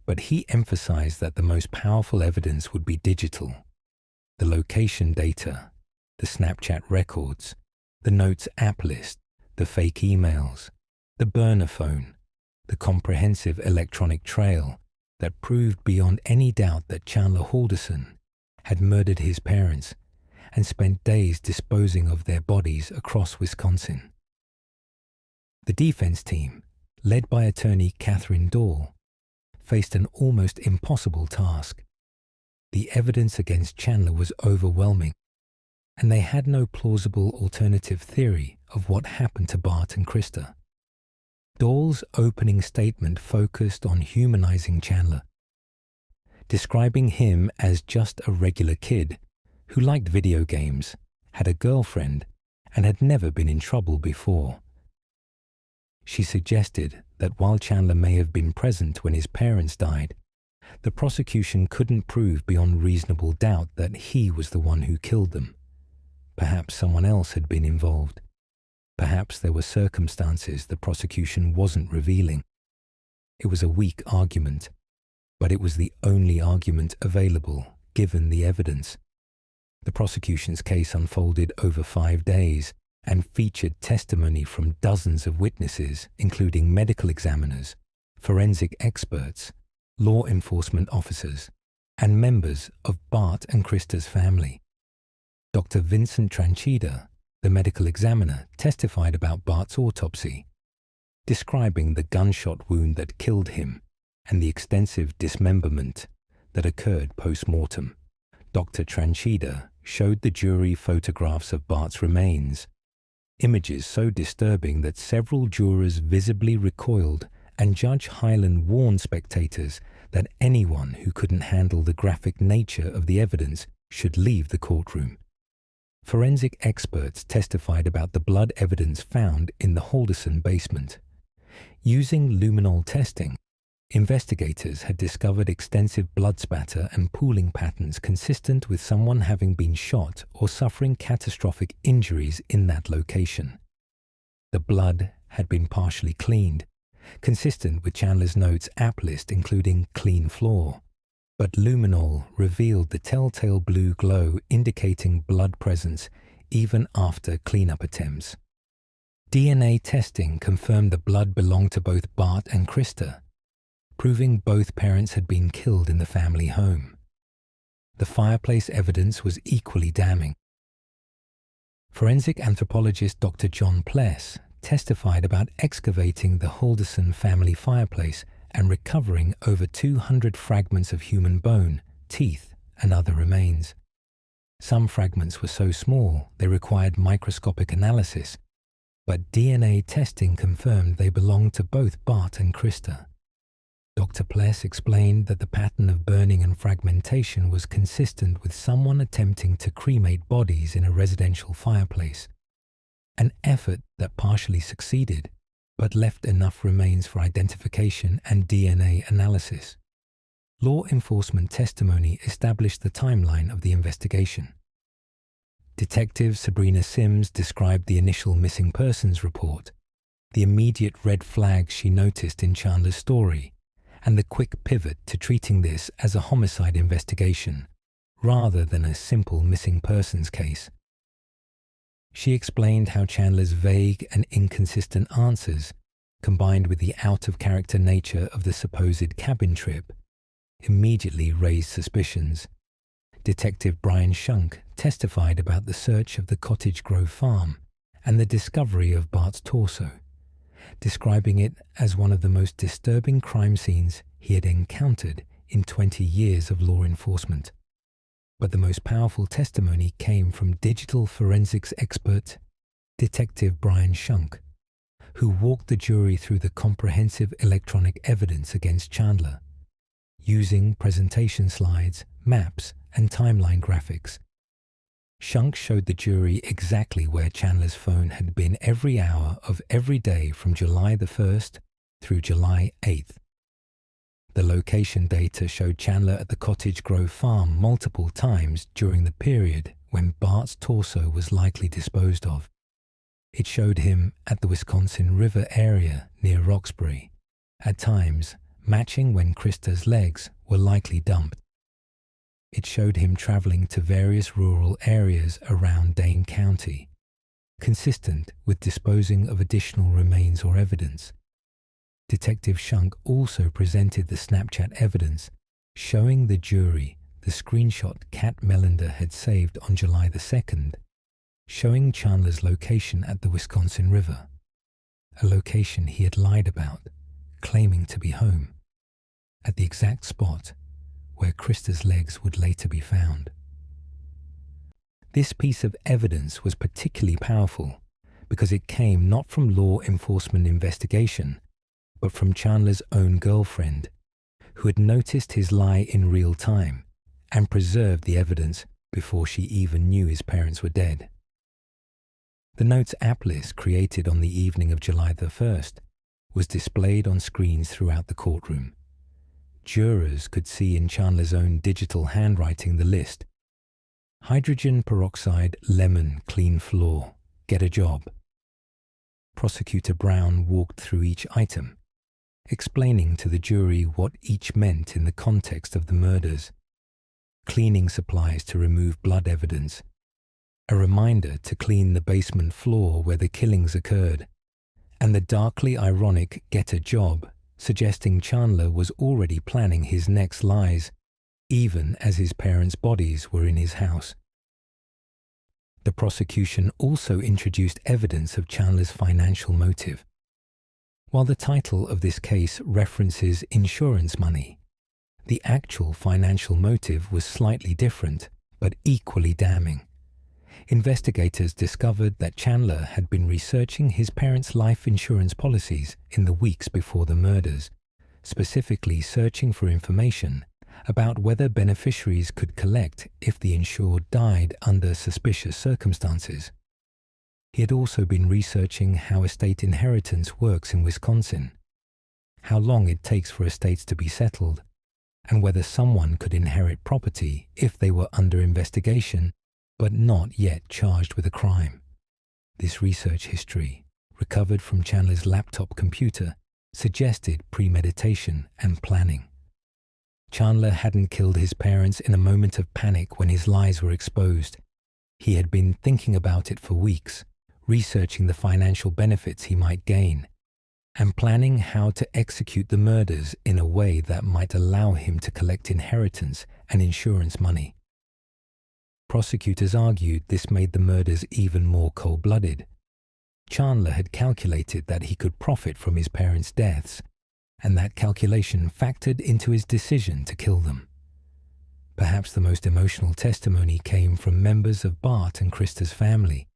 But he emphasized that the most powerful evidence would be digital: the location data, the Snapchat records, the Notes app list, the fake emails, the burner phone, the comprehensive electronic trail that proved beyond any doubt that Chandler Halderson had murdered his parents and spent days disposing of their bodies across Wisconsin. The defense team, led by attorney Catherine Dahl, faced an almost impossible task: the evidence against Chandler was overwhelming, and they had no plausible alternative theory of what happened to Bart and Christa. Dahl's opening statement focused on humanizing Chandler, describing him as just a regular kid who liked video games, had a girlfriend, and had never been in trouble before. She suggested that while Chandler may have been present when his parents died, the prosecution couldn't prove beyond reasonable doubt that he was the one who killed them. Perhaps someone else had been involved. Perhaps there were circumstances the prosecution wasn't revealing. It was a weak argument, but it was the only argument available given the evidence. The prosecution's case unfolded over 5 days and featured testimony from dozens of witnesses, including medical examiners, forensic experts, law enforcement officers, and members of Bart and Christa's family. Dr. Vincent Tranchida, the medical examiner, testified about Bart's autopsy, describing the gunshot wound that killed him and the extensive dismemberment that occurred post-mortem. Dr. Tranchida showed the jury photographs of Bart's remains, images so disturbing that several jurors visibly recoiled, and Judge Hyland warned spectators that anyone who couldn't handle the graphic nature of the evidence should leave the courtroom. Forensic experts testified about the blood evidence found in the Halderson basement. Using luminol testing, investigators had discovered extensive blood spatter and pooling patterns consistent with someone having been shot or suffering catastrophic injuries in that location. The blood had been partially cleaned, consistent with Chandler's notes app list including clean floor, but luminol revealed the telltale blue glow indicating blood presence even after cleanup attempts. DNA testing confirmed the blood belonged to both Bart and Christa, proving both parents had been killed in the family home. The fireplace evidence was equally damning. Forensic anthropologist Dr. John Pless testified about excavating the Halderson family fireplace and recovering over 200 fragments of human bone, teeth, and other remains. Some fragments were so small they required microscopic analysis, but DNA testing confirmed they belonged to both Bart and Christa. Dr. Pless explained that the pattern of burning and fragmentation was consistent with someone attempting to cremate bodies in a residential fireplace, an effort that partially succeeded, but left enough remains for identification and DNA analysis. Law enforcement testimony established the timeline of the investigation. Detective Sabrina Sims described the initial missing persons report, the immediate red flags she noticed in Chandler's story, and the quick pivot to treating this as a homicide investigation rather than a simple missing persons case. She explained how Chandler's vague and inconsistent answers, combined with the out-of-character nature of the supposed cabin trip, immediately raised suspicions. Detective Brian Shunk testified about the search of the Cottage Grove farm and the discovery of Bart's torso, describing it as one of the most disturbing crime scenes he had encountered in 20 years of law enforcement. But the most powerful testimony came from digital forensics expert Detective Brian Shunk, who walked the jury through the comprehensive electronic evidence against Chandler, using presentation slides, maps, and timeline graphics. Shunk showed the jury exactly where Chandler's phone had been every hour of every day from July the 1st through July 8th. The location data showed Chandler at the Cottage Grove farm multiple times during the period when Bart's torso was likely disposed of. It showed him at the Wisconsin River area near Roxbury, at times matching when Christa's legs were likely dumped. It showed him traveling to various rural areas around Dane County, consistent with disposing of additional remains or evidence. Detective Shunk also presented the Snapchat evidence, showing the jury the screenshot Kat Melander had saved on July the 2nd, showing Chandler's location at the Wisconsin River, a location he had lied about, claiming to be home, at the exact spot where Christa's legs would later be found. This piece of evidence was particularly powerful because it came not from law enforcement investigation, but from Chandler's own girlfriend, who had noticed his lie in real time and preserved the evidence before she even knew his parents were dead. The notes app list created on the evening of July the 1st was displayed on screens throughout the courtroom. Jurors could see in Chandler's own digital handwriting the list: hydrogen peroxide, lemon, clean floor, get a job. Prosecutor Brown walked through each item, explaining to the jury what each meant in the context of the murders: cleaning supplies to remove blood evidence, a reminder to clean the basement floor where the killings occurred, and the darkly ironic get a job, suggesting Chandler was already planning his next lies, even as his parents' bodies were in his house. The prosecution also introduced evidence of Chandler's financial motive. While the title of this case references insurance money, the actual financial motive was slightly different, but equally damning. Investigators discovered that Chandler had been researching his parents' life insurance policies in the weeks before the murders, specifically searching for information about whether beneficiaries could collect if the insured died under suspicious circumstances. He had also been researching how estate inheritance works in Wisconsin, how long it takes for estates to be settled, and whether someone could inherit property if they were under investigation but not yet charged with a crime. This research history, recovered from Chandler's laptop computer, suggested premeditation and planning. Chandler hadn't killed his parents in a moment of panic when his lies were exposed. He had been thinking about it for weeks, researching the financial benefits he might gain, and planning how to execute the murders in a way that might allow him to collect inheritance and insurance money. Prosecutors argued this made the murders even more cold-blooded. Chandler had calculated that he could profit from his parents' deaths, and that calculation factored into his decision to kill them. Perhaps the most emotional testimony came from members of Bart and Christa's family.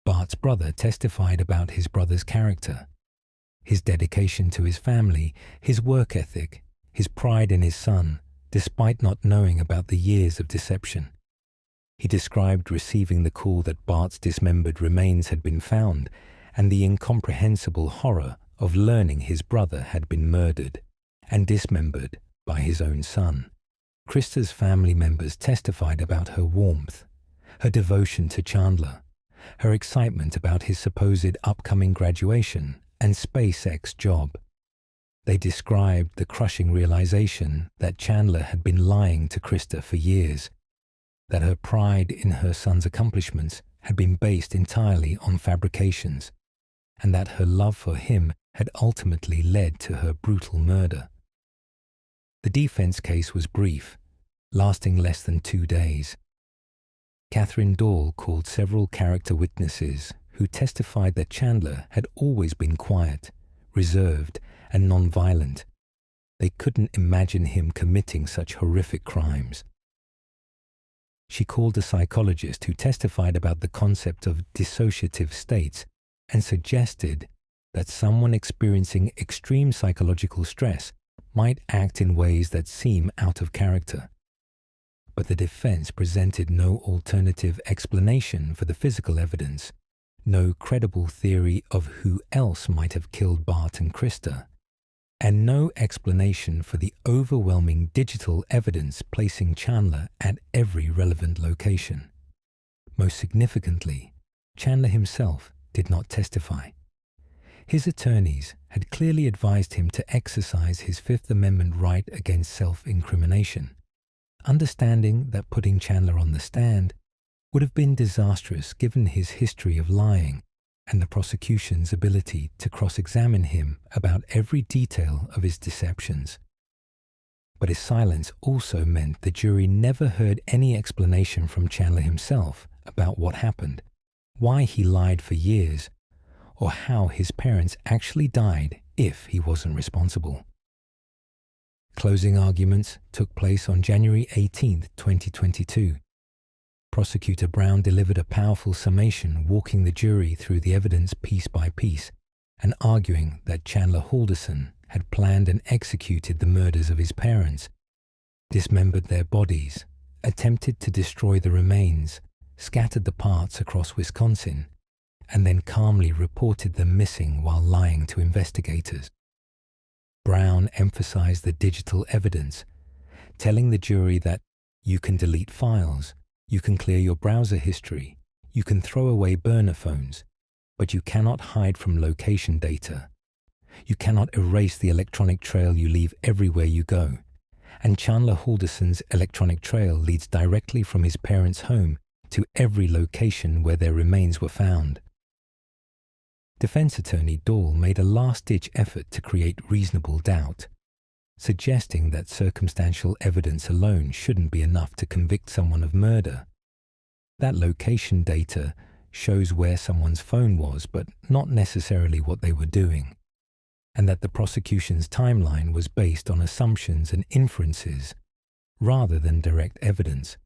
Bart's brother testified about his brother's character, his dedication to his family, his work ethic, his pride in his son, despite not knowing about the years of deception. He described receiving the call that Bart's dismembered remains had been found and the incomprehensible horror of learning his brother had been murdered and dismembered by his own son. Christa's family members testified about her warmth, her devotion to Chandler, her excitement about his supposed upcoming graduation and SpaceX job. They described the crushing realization that Chandler had been lying to Christa for years, that her pride in her son's accomplishments had been based entirely on fabrications, and that her love for him had ultimately led to her brutal murder. The defense case was brief, lasting less than 2 days. Catherine Dahl called several character witnesses who testified that Chandler had always been quiet, reserved, and non-violent. They couldn't imagine him committing such horrific crimes. She called a psychologist who testified about the concept of dissociative states and suggested that someone experiencing extreme psychological stress might act in ways that seem out of character. But the defense presented no alternative explanation for the physical evidence, no credible theory of who else might have killed Bart and Christa, and no explanation for the overwhelming digital evidence placing Chandler at every relevant location. Most significantly, Chandler himself did not testify. His attorneys had clearly advised him to exercise his Fifth Amendment right against self-incrimination, understanding that putting Chandler on the stand would have been disastrous given his history of lying and the prosecution's ability to cross-examine him about every detail of his deceptions. But his silence also meant the jury never heard any explanation from Chandler himself about what happened, why he lied for years, or how his parents actually died if he wasn't responsible. Closing arguments took place on January 18, 2022. Prosecutor Brown delivered a powerful summation, walking the jury through the evidence piece by piece and arguing that Chandler Halderson had planned and executed the murders of his parents, dismembered their bodies, attempted to destroy the remains, scattered the parts across Wisconsin, and then calmly reported them missing while lying to investigators. Brown emphasized the digital evidence, telling the jury that you can delete files, you can clear your browser history, you can throw away burner phones, but you cannot hide from location data. You cannot erase the electronic trail you leave everywhere you go. And Chandler Halderson's electronic trail leads directly from his parents' home to every location where their remains were found. Defense attorney Dahl made a last-ditch effort to create reasonable doubt, suggesting that circumstantial evidence alone shouldn't be enough to convict someone of murder. That location data shows where someone's phone was, but not necessarily what they were doing, and that the prosecution's timeline was based on assumptions and inferences rather than direct evidence.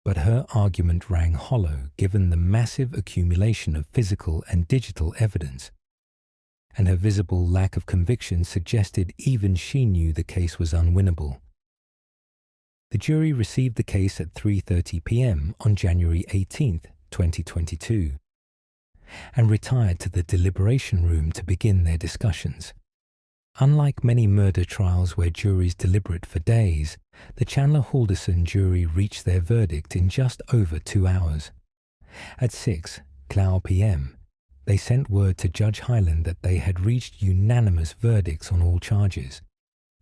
But her argument rang hollow given the massive accumulation of physical and digital evidence, and her visible lack of conviction suggested even she knew the case was unwinnable. The jury received the case at 3:30 p.m. on January 18, 2022, and retired to the deliberation room to begin their discussions. Unlike many murder trials where juries deliberate for days, the Chandler Halderson jury reached their verdict in just over 2 hours. At 6:00 p.m., they sent word to Judge Hyland that they had reached unanimous verdicts on all charges.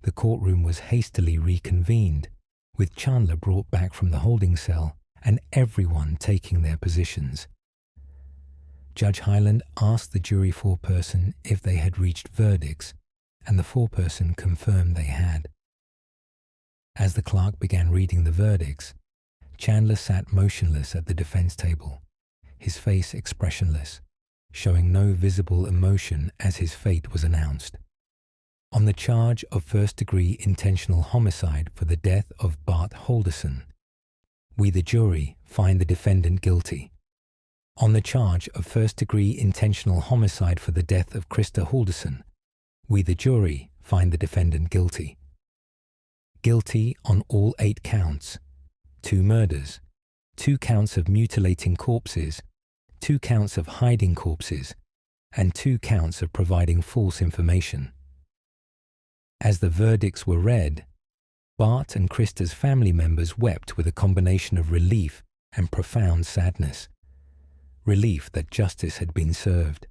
The courtroom was hastily reconvened, with Chandler brought back from the holding cell and everyone taking their positions. Judge Hyland asked the jury foreperson if they had reached verdicts, and the foreperson confirmed they had. As the clerk began reading the verdicts, Chandler sat motionless at the defense table, his face expressionless, showing no visible emotion as his fate was announced. On the charge of first-degree intentional homicide for the death of Bart Halderson, we the jury find the defendant guilty. On the charge of first-degree intentional homicide for the death of Christa Halderson, we the jury find the defendant guilty. Guilty on all 8 counts: 2 murders, 2 counts of mutilating corpses, 2 counts of hiding corpses, and 2 counts of providing false information. As the verdicts were read, Bart and Christa's family members wept with a combination of relief and profound sadness. Relief that justice had been served,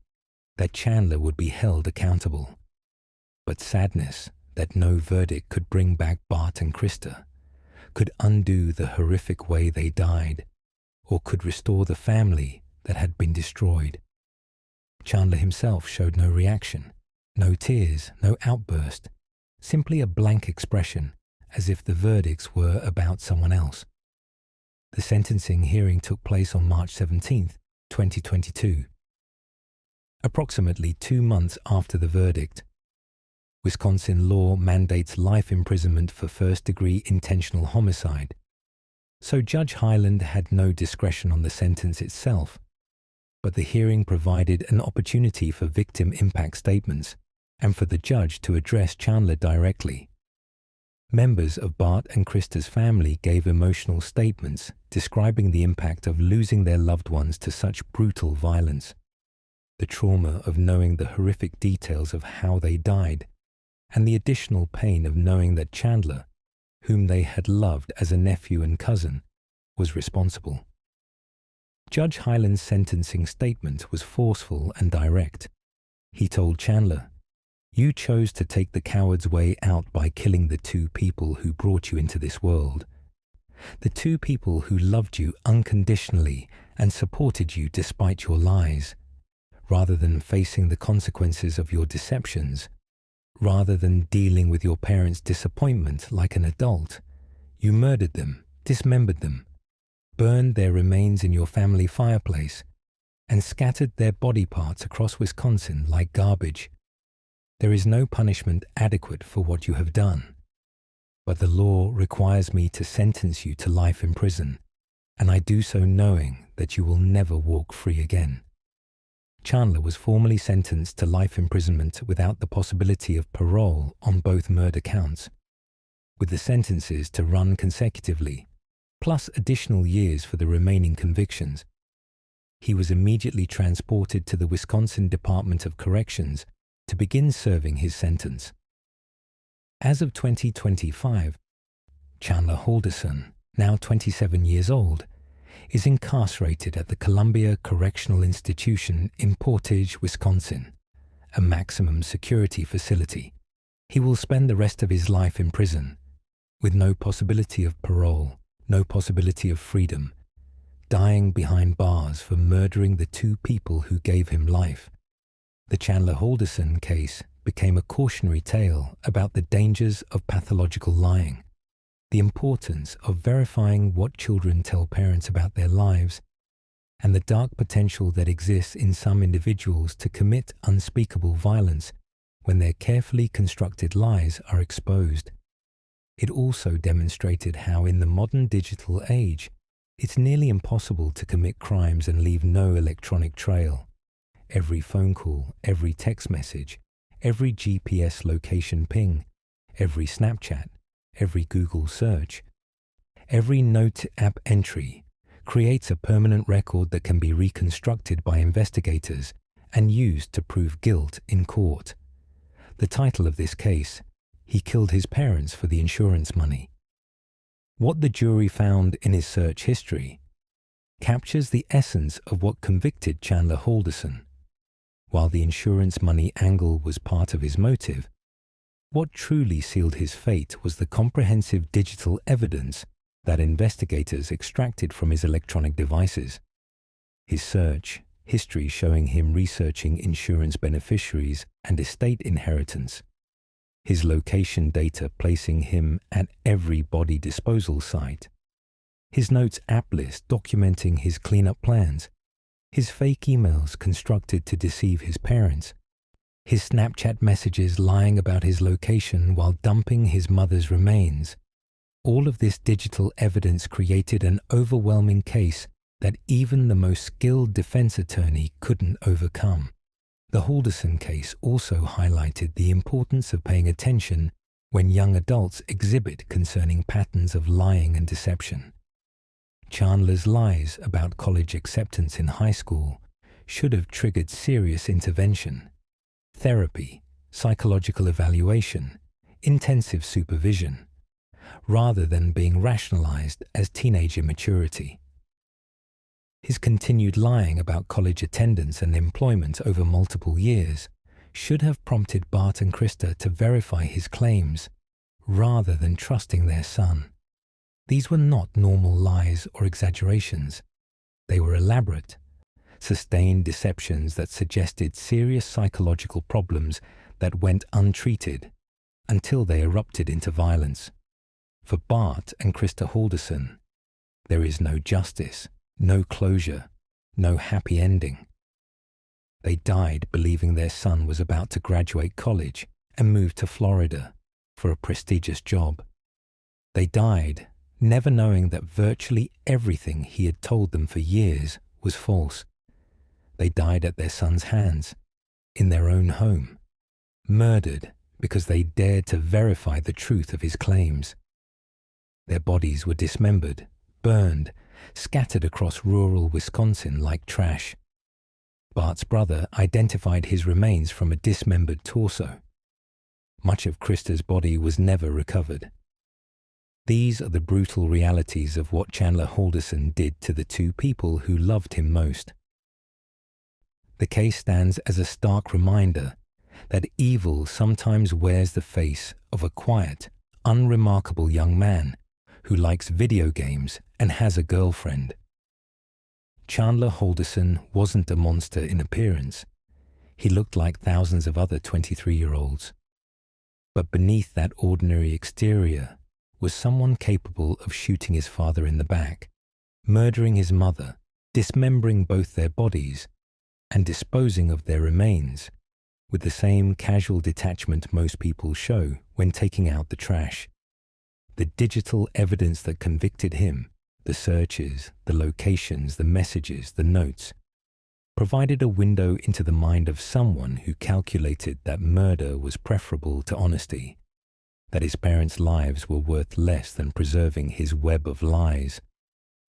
that Chandler would be held accountable, but sadness that no verdict could bring back Bart and Christa, could undo the horrific way they died, or could restore the family that had been destroyed. Chandler himself showed no reaction, no tears, no outburst, simply a blank expression, as if the verdicts were about someone else. The sentencing hearing took place on March 17, 2022. Approximately 2 months after the verdict, Wisconsin law mandates life imprisonment for first-degree intentional homicide, so Judge Hyland had no discretion on the sentence itself, but the hearing provided an opportunity for victim impact statements and for the judge to address Chandler directly. Members of Bart and Christa's family gave emotional statements describing the impact of losing their loved ones to such brutal violence, the trauma of knowing the horrific details of how they died, and the additional pain of knowing that Chandler, whom they had loved as a nephew and cousin, was responsible. Judge Hyland's sentencing statement was forceful and direct. He told Chandler, "You chose to take the coward's way out by killing the 2 people who brought you into this world. The 2 people who loved you unconditionally and supported you despite your lies. Rather than facing the consequences of your deceptions, rather than dealing with your parents' disappointment like an adult, you murdered them, dismembered them, burned their remains in your family fireplace, and scattered their body parts across Wisconsin like garbage. There is no punishment adequate for what you have done. but the law requires me to sentence you to life in prison, and I do so knowing that you will never walk free again. Chandler was formally sentenced to life imprisonment without the possibility of parole on both murder counts, with the sentences to run consecutively, plus additional years for the remaining convictions. He was immediately transported to the Wisconsin Department of Corrections to begin serving his sentence. As of 2025, Chandler Halderson, now 27 years old, is incarcerated at the Columbia Correctional Institution in Portage, Wisconsin, a maximum security facility. He will spend the rest of his life in prison, with no possibility of parole, no possibility of freedom, dying behind bars for murdering the two people who gave him life. The Chandler Halderson case became a cautionary tale about the dangers of pathological lying, the importance of verifying what children tell parents about their lives, and the dark potential that exists in some individuals to commit unspeakable violence when their carefully constructed lies are exposed. It also demonstrated how in the modern digital age, it's nearly impossible to commit crimes and leave no electronic trail. Every phone call, every text message, every GPS location ping, every Snapchat, every Google search, every Note app entry creates a permanent record that can be reconstructed by investigators and used to prove guilt in court. The title of this case, "He Killed His Parents for the Insurance Money." What the jury found in his search history captures the essence of what convicted Chandler Halderson. While the insurance money angle was part of his motive, what truly sealed his fate was the comprehensive digital evidence that investigators extracted from his electronic devices. His search history showing him researching insurance beneficiaries and estate inheritance. His location data placing him at every body disposal site. His notes app list documenting his cleanup plans. His fake emails constructed to deceive his parents. His Snapchat messages lying about his location while dumping his mother's remains. All of this digital evidence created an overwhelming case that even the most skilled defense attorney couldn't overcome. The Halderson case also highlighted the importance of paying attention when young adults exhibit concerning patterns of lying and deception. Chandler's lies about college acceptance in high school should have triggered serious intervention. Therapy, psychological evaluation, intensive supervision, rather than being rationalized as teenage immaturity. His continued lying about college attendance and employment over multiple years should have prompted Bart and Christa to verify his claims, rather than trusting their son. These were not normal lies or exaggerations. They were elaborate, sustained deceptions that suggested serious psychological problems that went untreated until they erupted into violence. For Bart and Christa Halderson, there is no justice, no closure, no happy ending. They died believing their son was about to graduate college and move to Florida for a prestigious job. They died never knowing that virtually everything he had told them for years was false. They died at their son's hands, in their own home, murdered because they dared to verify the truth of his claims. Their bodies were dismembered, burned, scattered across rural Wisconsin like trash. Bart's brother identified his remains from a dismembered torso. Much of Christa's body was never recovered. These are the brutal realities of what Chandler Halderson did to the two people who loved him most. The case stands as a stark reminder that evil sometimes wears the face of a quiet, unremarkable young man who likes video games and has a girlfriend. Chandler Halderson wasn't a monster in appearance. He looked like thousands of other 23-year-olds. But beneath that ordinary exterior was someone capable of shooting his father in the back, murdering his mother, dismembering both their bodies, and disposing of their remains with the same casual detachment most people show when taking out the trash. The digital evidence that convicted him, the searches, the locations, the messages, the notes, provided a window into the mind of someone who calculated that murder was preferable to honesty, that his parents' lives were worth less than preserving his web of lies,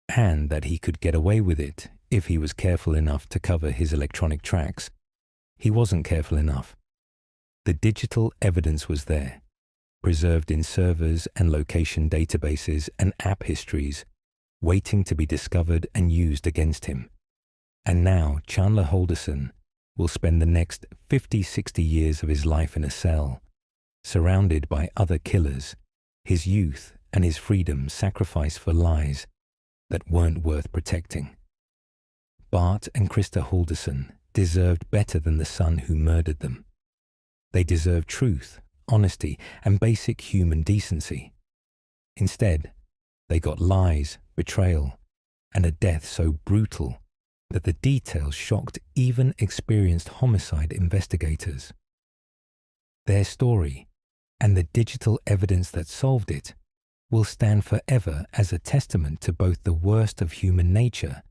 and that he could get away with it if he was careful enough to cover his electronic tracks. He wasn't careful enough. The digital evidence was there, preserved in servers and location databases and app histories, waiting to be discovered and used against him. And now Chandler Halderson will spend the next 50-60 years of his life in a cell, surrounded by other killers, his youth and his freedom sacrificed for lies that weren't worth protecting. Bart and Christa Halderson deserved better than the son who murdered them. They deserved truth, honesty, and basic human decency. Instead, they got lies, betrayal, and a death so brutal that the details shocked even experienced homicide investigators. Their story, and the digital evidence that solved it, will stand forever as a testament to both the worst of human nature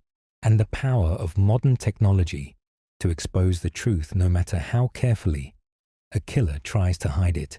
and the power of modern technology to expose the truth no matter how carefully a killer tries to hide it.